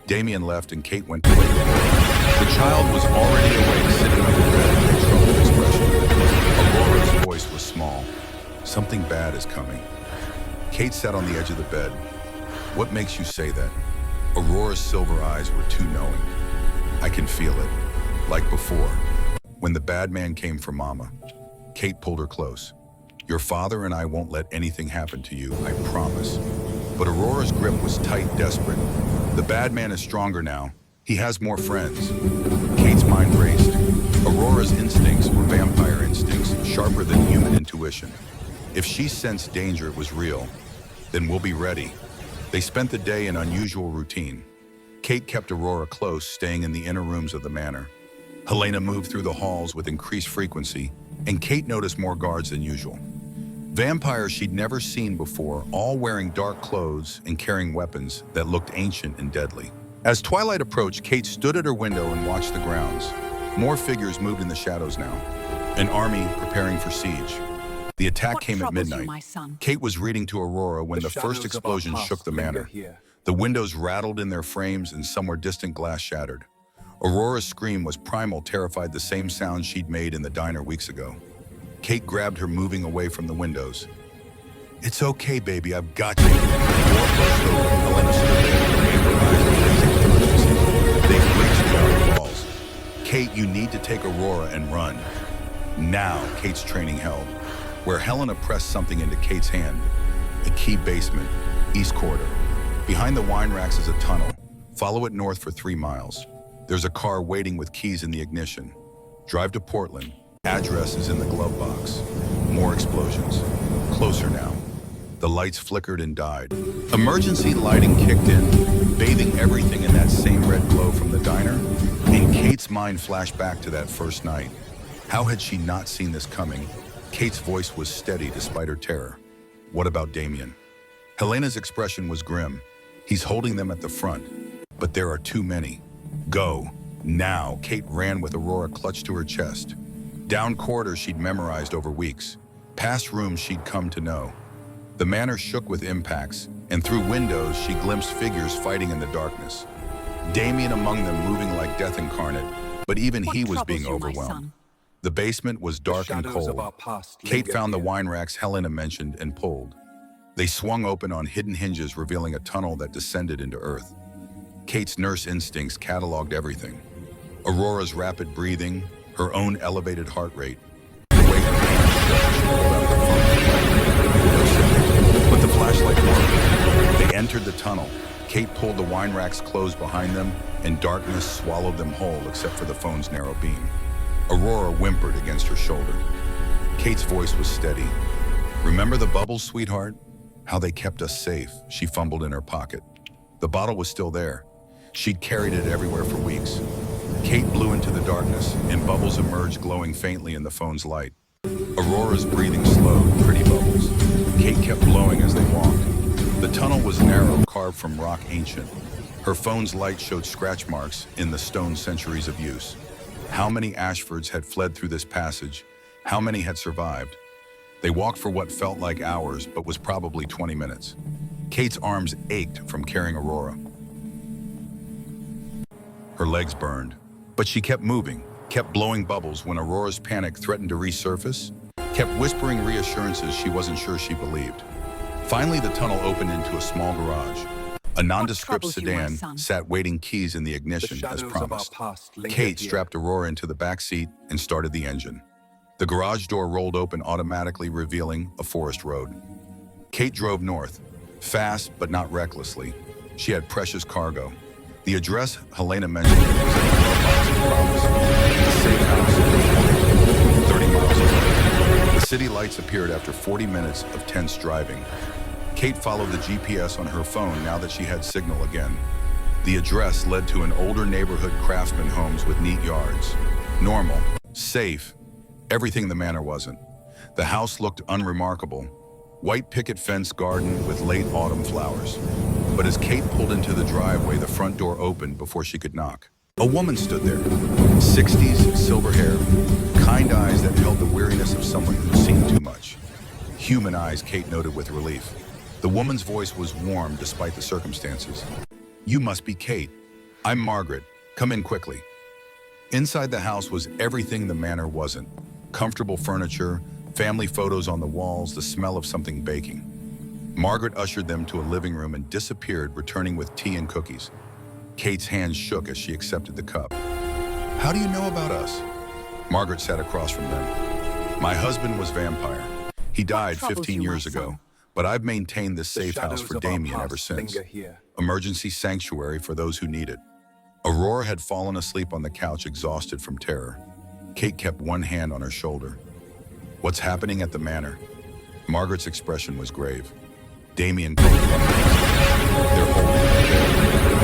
Damien left and Kate went to wake Aurora. The child was already awake, sitting on the bed with a troubled expression. Aurora's voice was small. Something bad is coming. Kate sat on the edge of the bed. What makes you say that? Aurora's silver eyes were too knowing. I can feel it. Like before, when the bad man came for Mama. Kate pulled her close. Your father and I won't let anything happen to you, I promise. But Aurora's grip was tight, desperate. The bad man is stronger now. He has more friends. Kate's mind raced. Aurora's instincts were vampire instincts, sharper than human intuition. If she sensed danger was real, then we'll be ready. They spent the day in unusual routine. Kate kept Aurora close, staying in the inner rooms of the manor. Helena moved through the halls with increased frequency, and Kate noticed more guards than usual. Vampires she'd never seen before, all wearing dark clothes and carrying weapons that looked ancient and deadly. As twilight approached, Kate stood at her window and watched the grounds. More figures moved in the shadows now. An army preparing for siege. The attack came at midnight. Kate was reading to Aurora when the first explosion shook the manor. The windows rattled in their frames and somewhere distant glass shattered. Aurora's scream was primal, terrified the same sound she'd made in the diner weeks ago. Kate grabbed her, moving away from the windows. It's okay, baby, I've got you. The door burst open. Helena stood there, her eyes blazing with urgency. They breached the outer walls. Kate, you need to take Aurora and run. Now, Kate's training held, where Helena pressed something into Kate's hand. A key basement, east corridor. Behind the wine racks is a tunnel. Follow it north for 3 miles. There's a car waiting with keys in the ignition. Drive to Portland. Address is in the glove box. More explosions. Closer now. The lights flickered and died. Emergency lighting kicked in, bathing everything in that same red glow from the diner. And Kate's mind flashed back to that first night. How had she not seen this coming? Kate's voice was steady despite her terror. What about Damien? Helena's expression was grim. He's holding them at the front, but there are too many. Go. Now. Kate ran with Aurora clutched to her chest. Down corridors she'd memorized over weeks. Past rooms she'd come to know. The manor shook with impacts, and through windows she glimpsed figures fighting in the darkness. Damien among them moving like death incarnate, but even he was being overwhelmed. The basement was dark and cold. Kate found the wine racks Helena mentioned and pulled. They swung open on hidden hinges, revealing a tunnel that descended into earth. Kate's nurse instincts cataloged everything. Aurora's rapid breathing, her own elevated heart rate. The way her hands shook, she pulled out her phone. But the flashlight worked. They entered the tunnel. Kate pulled the wine racks closed behind them, and darkness swallowed them whole except for the phone's narrow beam. Aurora whimpered against her shoulder. Kate's voice was steady. Remember the bubbles, sweetheart? How they kept us safe, she fumbled in her pocket. The bottle was still there. She'd carried it everywhere for weeks. Kate blew into the darkness, and bubbles emerged glowing faintly in the phone's light. Aurora's breathing slowed, pretty bubbles. Kate kept blowing as they walked. The tunnel was narrow, carved from rock ancient. Her phone's light showed scratch marks in the stone centuries of use. How many Ashfords had fled through this passage? How many had survived? They walked for what felt like hours, but was probably 20 minutes. Kate's arms ached from carrying Aurora. Her legs burned, but she kept moving, kept blowing bubbles when Aurora's panic threatened to resurface, kept whispering reassurances she wasn't sure she believed. Finally, the tunnel opened into a small garage. A nondescript sedan sat waiting, keys in the ignition as promised. Kate strapped Aurora into the back seat and started the engine. The garage door rolled open automatically, revealing a forest road. Kate drove north, fast but not recklessly. She had precious cargo. The address Helena mentioned was in the glove box as promised. A safe house 30 miles away. The city lights appeared after 40 minutes of tense driving. Kate followed the GPS on her phone now that she had signal again. The address led to an older neighborhood, craftsman homes with neat yards. Normal, safe, everything the manor wasn't. The house looked unremarkable. White picket fence garden with late autumn flowers. But as Kate pulled into the driveway, the front door opened before she could knock. A woman stood there, 60s, silver hair, kind eyes that held the weariness of someone who'd seen too much. Human eyes, Kate noted with relief. The woman's voice was warm despite the circumstances. "You must be Kate. I'm Margaret. Come in quickly." Inside the house was everything the manor wasn't. Comfortable furniture, family photos on the walls, the smell of something baking. Margaret ushered them to a living room and disappeared, returning with tea and cookies. Kate's hands shook as she accepted the cup. "How do you know about us?" Margaret sat across from them. "My husband was vampire. He died 15 years ago, but I've maintained this safe house for Damien ever since. Emergency sanctuary for those who need it." Aurora had fallen asleep on the couch, exhausted from terror. Kate kept one hand on her shoulder. "What's happening at the manor?" Margaret's expression was grave. Damien called them. They're holding him.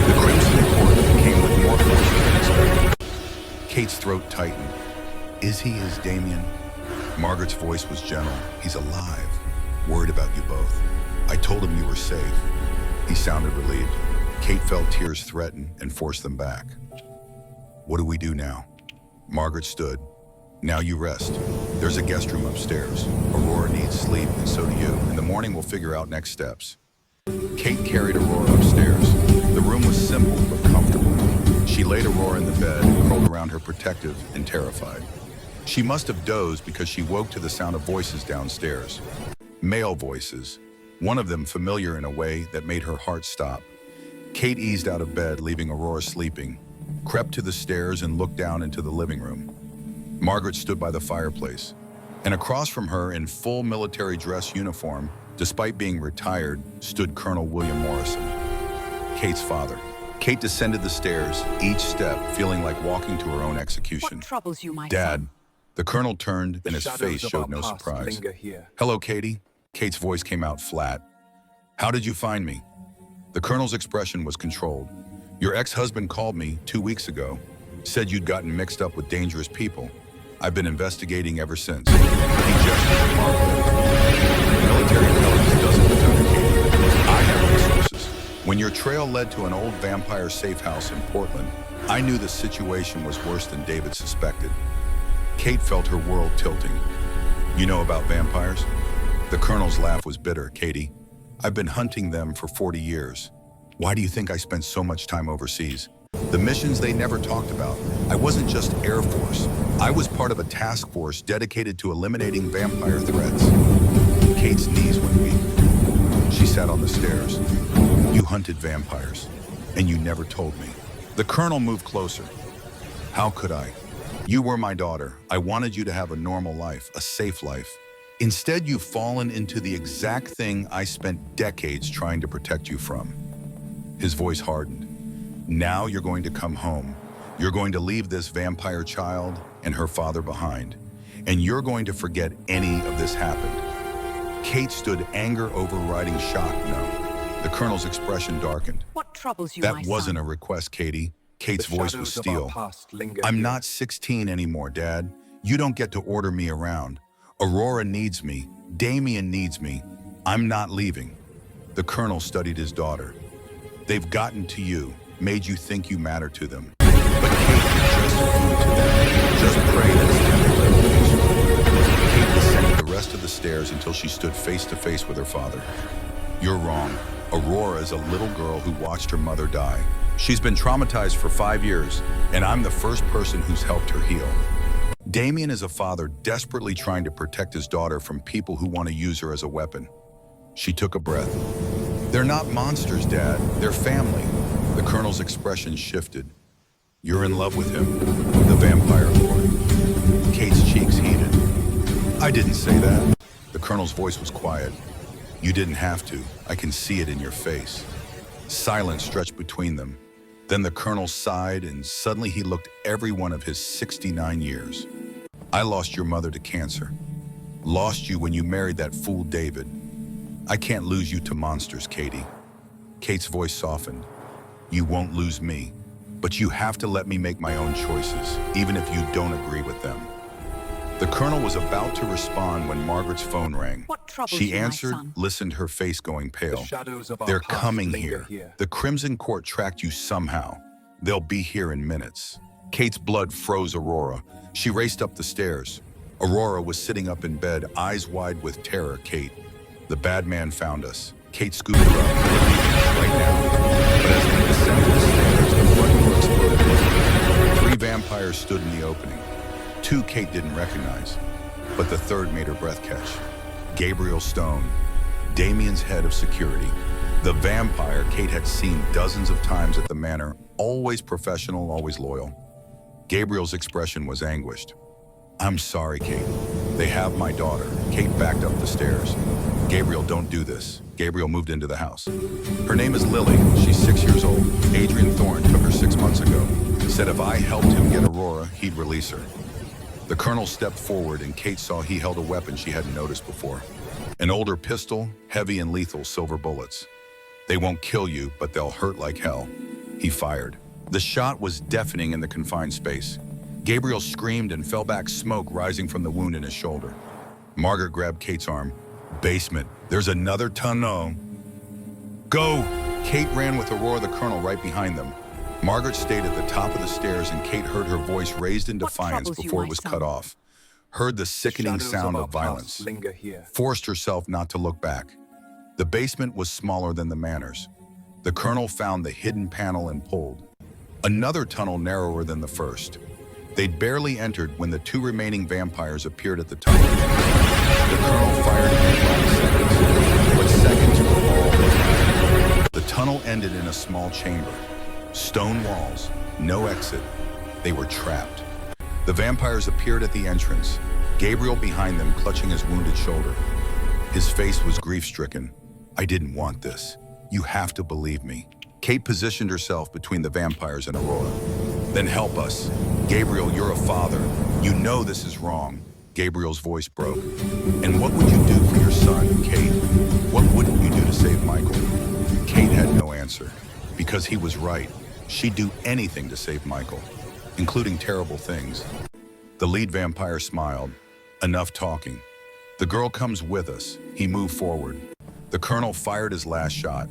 The crimson cord came with more force than expected. Kate's throat tightened. "Is he Damien?" Margaret's voice was gentle. "He's alive. Worried about you both. I told him you were safe." He sounded relieved. Kate felt tears threaten and forced them back. "What do we do now?" Margaret stood. "Now you rest. There's a guest room upstairs. Aurora needs sleep, and so do you. In the morning, we'll figure out next steps." Kate carried Aurora upstairs. The room was simple but comfortable. She laid Aurora in the bed, curled around her, protective and terrified. She must have dozed because she woke to the sound of voices downstairs. Male voices, one of them familiar in a way that made her heart stop. Kate eased out of bed, leaving Aurora sleeping, crept to the stairs and looked down into the living room. Margaret stood by the fireplace, and across from her, in full military dress uniform, despite being retired, stood Colonel William Morrison, Kate's father. Kate descended the stairs, each step feeling like walking to her own execution. "What troubles you, my Dad." son?" The colonel turned, and his face showed no surprise. "Hello, Katie." Kate's voice came out flat. "How did you find me?" The colonel's expression was controlled. "Your ex-husband called me 2 weeks ago, said you'd gotten mixed up with dangerous people. I've been investigating ever since." He gestured at Margaret. "Military intelligence doesn't detect Katie. I have resources. When your trail led to an old vampire safe house in Portland, I knew the situation was worse than David suspected." Kate felt her world tilting. "You know about vampires?" The colonel's laugh was bitter. "Katie, I've been hunting them for 40 years. Why do you think I spent so much time overseas? The missions they never talked about. I wasn't just Air Force. I was part of a task force dedicated to eliminating vampire threats." Kate's knees went weak. She sat on the stairs. "You hunted vampires, and you never told me." The colonel moved closer. "How could I? You were my daughter. I wanted you to have a normal life, a safe life. Instead, you've fallen into the exact thing I spent decades trying to protect you from." His voice hardened. "Now you're going to come home. You're going to leave this vampire child and her father behind. And you're going to forget any of this happened." Kate stood, anger overriding shock. "No." The colonel's expression darkened. "What troubles you, my "That son?" wasn't a request, Katie." Kate's voice was steel. "I'm not 16 anymore, Dad. You don't get to order me around. Aurora needs me. Damien needs me. I'm not leaving." The colonel studied his daughter. "They've gotten to you, made you think you matter to them. But Kate, you're just food to them. Just pray that it's temporarily useful." Kate descended the rest of the stairs until she stood face to face with her father. "You're wrong. Aurora is a little girl who watched her mother die. She's been traumatized for 5 years, and I'm the first person who's helped her heal. Damien is a father desperately trying to protect his daughter from people who want to use her as a weapon." She took a breath. "They're not monsters, Dad. They're family." The colonel's expression shifted. "You're in love with him, the vampire lord." Kate's cheeks heated. "I didn't say that." The colonel's voice was quiet. "You didn't have to. I can see it in your face." Silence stretched between them. Then the colonel sighed, and suddenly he looked every one of his 69 years. "I lost your mother to cancer. Lost you when you married that fool David. I can't lose you to monsters, Katie." Kate's voice softened. "You won't lose me, but you have to let me make my own choices, even if you don't agree with them." The colonel was about to respond when Margaret's phone rang. "What troubles She you, my answered, son?" listened, her face going pale. The "They're coming here. The Crimson Court tracked you somehow. They'll be here in minutes." Kate's blood froze Aurora. She raced up the stairs. Aurora was sitting up in bed, eyes wide with terror. "Kate, the bad man found us. Kate scooped her up. "We're leaving, right now." But as they descended the stairs, the front door exploded. Three vampires stood in the opening. Two Kate didn't recognize, but the third made her breath catch. Gabriel Stone, Damien's head of security. The vampire Kate had seen dozens of times at the manor, always professional, always loyal. Gabriel's expression was anguished. "I'm sorry, Kate. They have my daughter." Kate backed up the stairs. "Gabriel, don't do this." Gabriel moved into the house. "Her name is Lily. She's 6 years old. Adrian Thorne took her 6 months ago. Said if I helped him get Aurora, he'd release her." The colonel stepped forward and Kate saw he held a weapon she hadn't noticed before. An older pistol, heavy and lethal silver bullets. "They won't kill you, but they'll hurt like hell." He fired. The shot was deafening in the confined space. Gabriel screamed and fell back, smoke rising from the wound in his shoulder. Margaret grabbed Kate's arm. "Basement. There's another tunnel." "Go!" Kate ran with Aurora the colonel right behind them. Margaret stayed at the top of the stairs and Kate heard her voice raised in defiance before it was cut off. Heard the sickening sound of violence. Forced herself not to look back. The basement was smaller than the manors. The colonel found the hidden panel and pulled. Another tunnel narrower than the first. They'd barely entered when the two remaining vampires appeared at the tunnel. The colonel fired in 5 seconds, but seconds were all they had. The tunnel ended in a small chamber. Stone walls, no exit. They were trapped. The vampires appeared at the entrance, Gabriel behind them clutching his wounded shoulder. His face was grief-stricken. "I didn't want this. You have to believe me." Kate positioned herself between the vampires and Aurora. "Then help us. Gabriel, you're a father. You know this is wrong." Gabriel's voice broke. "And what would you do for your son, Kate? What wouldn't you do to save Michael?" Kate had no answer. Because he was right. She'd do anything to save Michael, including terrible things. The lead vampire smiled. "Enough talking. The girl comes with us." He moved forward. The colonel fired his last shot.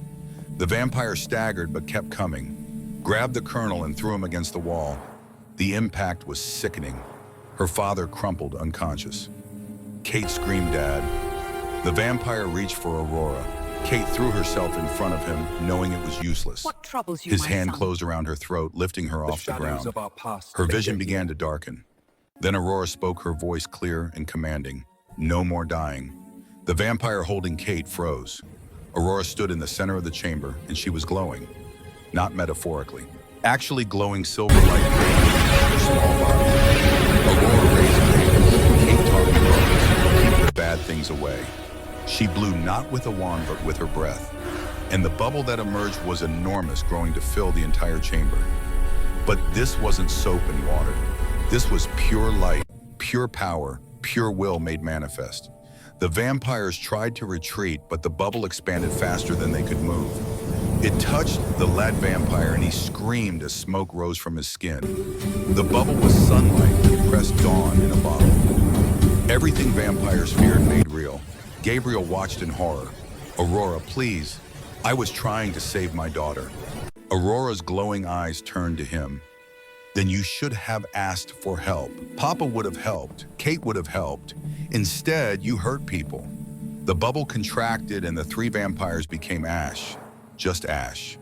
The vampire staggered but kept coming, grabbed the colonel and threw him against the wall. The impact was sickening. Her father crumpled unconscious. Kate screamed, "Dad." The vampire reached for Aurora. Kate threw herself in front of him, knowing it was useless. "What troubles you, His my hand son?" closed around her throat, lifting her off the ground. Her vision began to darken. Then Aurora spoke, her voice clear and commanding. "No more dying." The vampire holding Kate froze. Aurora stood in the center of the chamber, and she was glowing. Not metaphorically. Actually glowing silver light radiating from her small body. Aurora raised her hands. Kate taught me bubbles. Keep the bad things away. She blew not with a wand, but with her breath. And the bubble that emerged was enormous, growing to fill the entire chamber. But this wasn't soap and water. This was pure light, pure power, pure will made manifest. The vampires tried to retreat, but the bubble expanded faster than they could move. It touched the lad vampire and he screamed as smoke rose from his skin. The bubble was sunlight, compressed dawn in a bottle. Everything vampires feared made real. Gabriel watched in horror. "Aurora, please. I was trying to save my daughter." Aurora's glowing eyes turned to him. "Then you should have asked for help. Papa would have helped. Kate would have helped. Instead, you hurt people." The bubble contracted and the three vampires became ash. Just ash.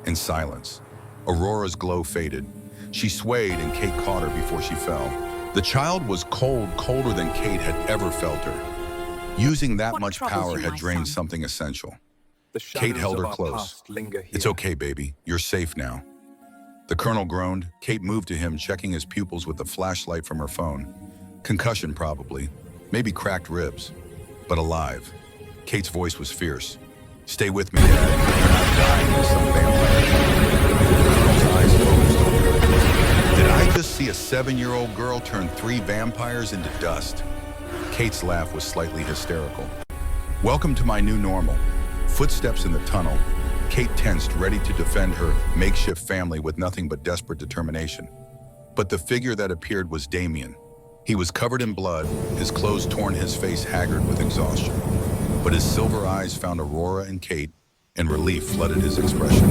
And silence. Aurora's glow faded. She swayed and Kate caught her before she fell. The child was cold, colder than Kate had ever felt her. Using that much power had drained something essential. Kate held her close. "It's okay, baby. You're safe now." The colonel groaned. Kate moved to him, checking his pupils with the flashlight from her phone. Concussion, probably. Maybe cracked ribs. But alive. Kate's voice was fierce. "Stay with me, Dad. You're not dying in some vampire tunnel." The colonel's eyes focused on her. "Did I just see a 7-year-old girl turn 3 vampires into dust?" Kate's laugh was slightly hysterical. "Welcome to my new normal." Footsteps in the tunnel. Kate tensed, ready to defend her makeshift family with nothing but desperate determination. But the figure that appeared was Damien. He was covered in blood, his clothes torn, his face haggard with exhaustion. But his silver eyes found Aurora and Kate, and relief flooded his expression.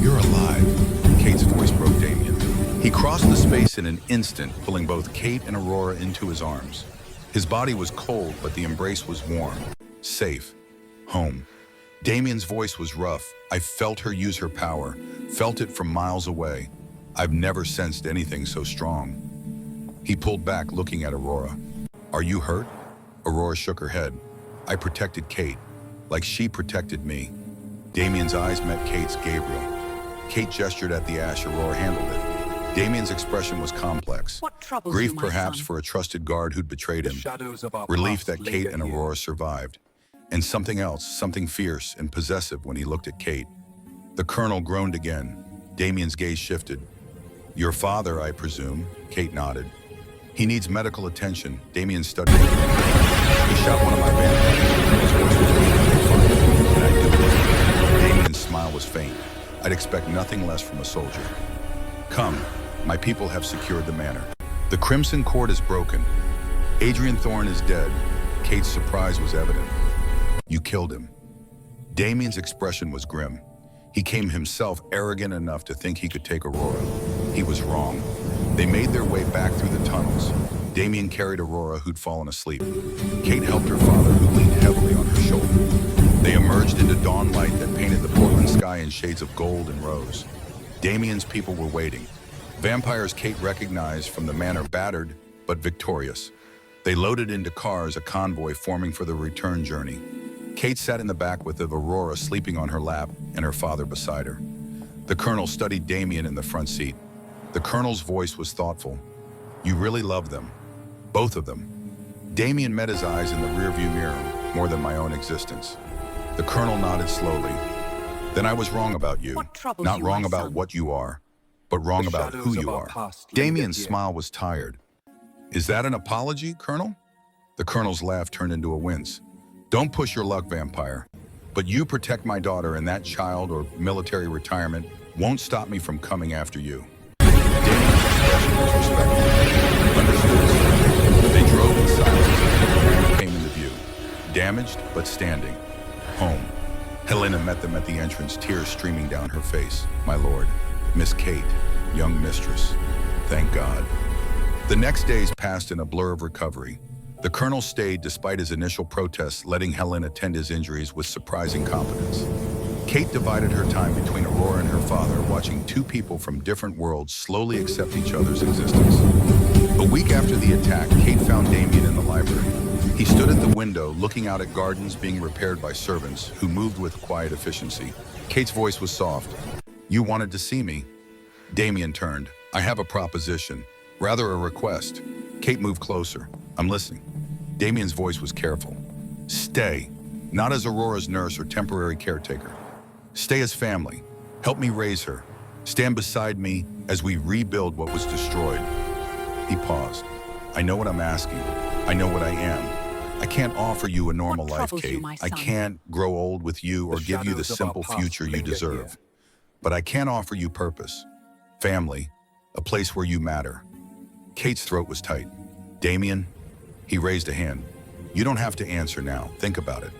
"You're alive." Kate's voice broke Damien. He crossed the space in an instant, pulling both Kate and Aurora into his arms. His body was cold, but the embrace was warm. Safe. Home. Damien's voice was rough. I felt her use her power, felt it from miles away. I've never sensed anything so strong. He pulled back, looking at Aurora. Are you hurt? Aurora shook her head. I protected Kate, like she protected me. Damien's eyes met Kate's. Gabriel. Kate gestured at the ash. Aurora handled it. Damien's expression was complex. What troubles Grief you, my perhaps son? for a trusted guard who'd betrayed him. Relief that Kate and Aurora survived. And something else, something fierce and possessive when he looked at Kate. The colonel groaned again. Damien's gaze shifted. Your father, I presume. Kate nodded. He needs medical attention. Damien studied it. He shot one of my vampires. The colonel's voice was weak and defiant, and I knew it. Damien's smile was faint. I'd expect nothing less from a soldier. Come, my people have secured the manor. The crimson cord is broken. Adrian Thorne is dead. Kate's surprise was evident. You killed him. Damien's expression was grim. He came himself arrogant enough to think he could take Aurora. He was wrong. They made their way back through the tunnels. Damien carried Aurora, who'd fallen asleep. Kate helped her father, who leaned heavily on her shoulder. They emerged into dawn light that painted the Portland sky in shades of gold and rose. Damien's people were waiting. Vampires Kate recognized from the manor, battered but victorious. They loaded into cars, a convoy forming for the return journey. Kate sat in the back with Aurora sleeping on her lap and her father beside her. The colonel studied Damien in the front seat. The colonel's voice was thoughtful. You really love them. Both of them. Damien met his eyes in the rearview mirror, more than my own existence. The colonel nodded slowly. Then I was wrong about you. Not wrong about what you are, but wrong about who you are. Damien's smile was tired. Is that an apology, Colonel? The colonel's laugh turned into a wince. Don't push your luck, vampire. But you protect my daughter, and that child or military retirement won't stop me from coming after you. Damien's expression was respectful. Understood, sir. They drove in silence until the manor came into view. Damaged, but standing. Home. Helena met them at the entrance, tears streaming down her face. My lord, Miss Kate, young mistress. Thank God. The next days passed in a blur of recovery. The colonel stayed despite his initial protests, letting Helena tend his injuries with surprising competence. Kate divided her time between Aurora and her father, watching two people from different worlds slowly accept each other's existence. A week after the attack, Kate found Damien in the library. He stood at the window, looking out at gardens being repaired by servants who moved with quiet efficiency. Kate's voice was soft. You wanted to see me? Damien turned. I have a proposition, rather a request. Kate moved closer. I'm listening. Damien's voice was careful. Stay, not as Aurora's nurse or temporary caretaker. Stay as family. Help me raise her. Stand beside me as we rebuild what was destroyed. He paused. I know what I'm asking. I know what I am. I can't offer you a normal life, Kate. I can't grow old with you or give you the simple future you deserve. But I can offer you purpose, family, a place where you matter. Kate's throat was tight. Damien, he raised a hand. You don't have to answer now. Think about it.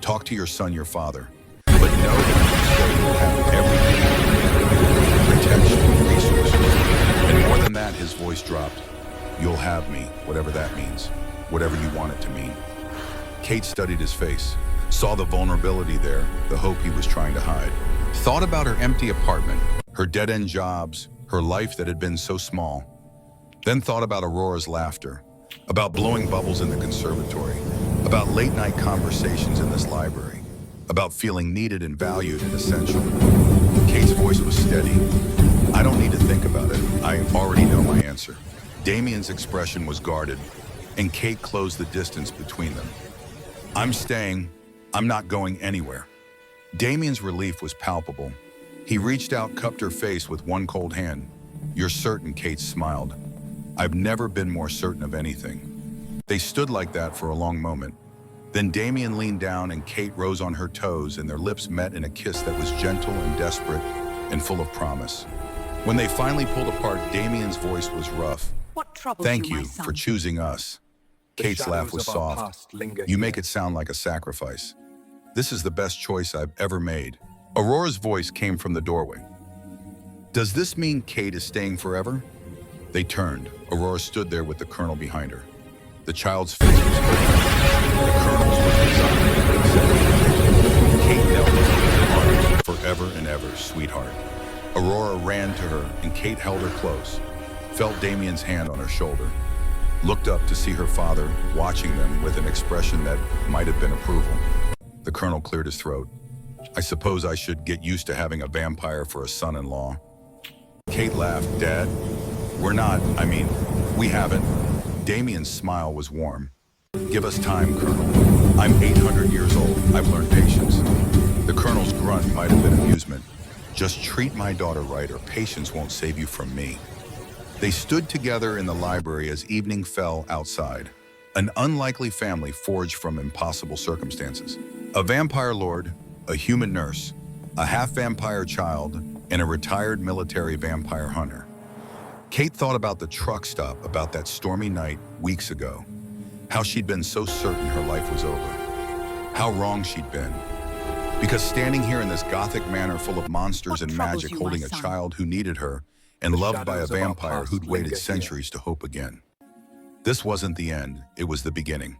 Talk to your son, your father. But know that if you stay, you'll have everything. Protection, resources. And more than that, his voice dropped. You'll have me, whatever that means. Whatever you want it to mean. Kate studied his face, saw the vulnerability there, the hope he was trying to hide. Thought about her empty apartment, her dead-end jobs, her life that had been so small. Then thought about Aurora's laughter, about blowing bubbles in the conservatory, about late-night conversations in this library, about feeling needed and valued and essential. Kate's voice was steady. I don't need to think about it. I already know my answer. Damien's expression was guarded, and Kate closed the distance between them. I'm staying. I'm not going anywhere. Damien's relief was palpable. He reached out, cupped her face with one cold hand. You're certain, Kate smiled. I've never been more certain of anything. They stood like that for a long moment. Then Damien leaned down and Kate rose on her toes, and their lips met in a kiss that was gentle and desperate and full of promise. When they finally pulled apart, Damien's voice was rough. Thank you for choosing us. Kate's laugh was soft. You make it sound like a sacrifice. This is the best choice I've ever made. Aurora's voice came from the doorway. Does this mean Kate is staying forever? They turned. Aurora stood there with the colonel behind her. The child's face was open. The colonel's was resigned. Kate knelt sweetheart. Aurora ran to her, and Kate held her close, felt Damien's hand on her shoulder, looked up to see her father watching them with an expression that might have been approval. The colonel cleared his throat. I suppose I should get used to having a vampire for a son-in-law. Kate laughed. Dad, we haven't. Damien's smile was warm. Give us time, Colonel. I'm 800 years old. I've learned patience. The colonel's grunt might have been amusement. Just treat my daughter right, or patience won't save you from me. They stood together in the library as evening fell outside. An unlikely family forged from impossible circumstances. A vampire lord, a human nurse, a half-vampire child, and a retired military vampire hunter. Kate thought about the truck stop, about that stormy night weeks ago. How she'd been so certain her life was over. How wrong she'd been. Because standing here in this gothic manor full of monsters and magic, holding a child who needed her, and loved by a vampire who'd waited centuries to hope again. This wasn't the end, it was the beginning.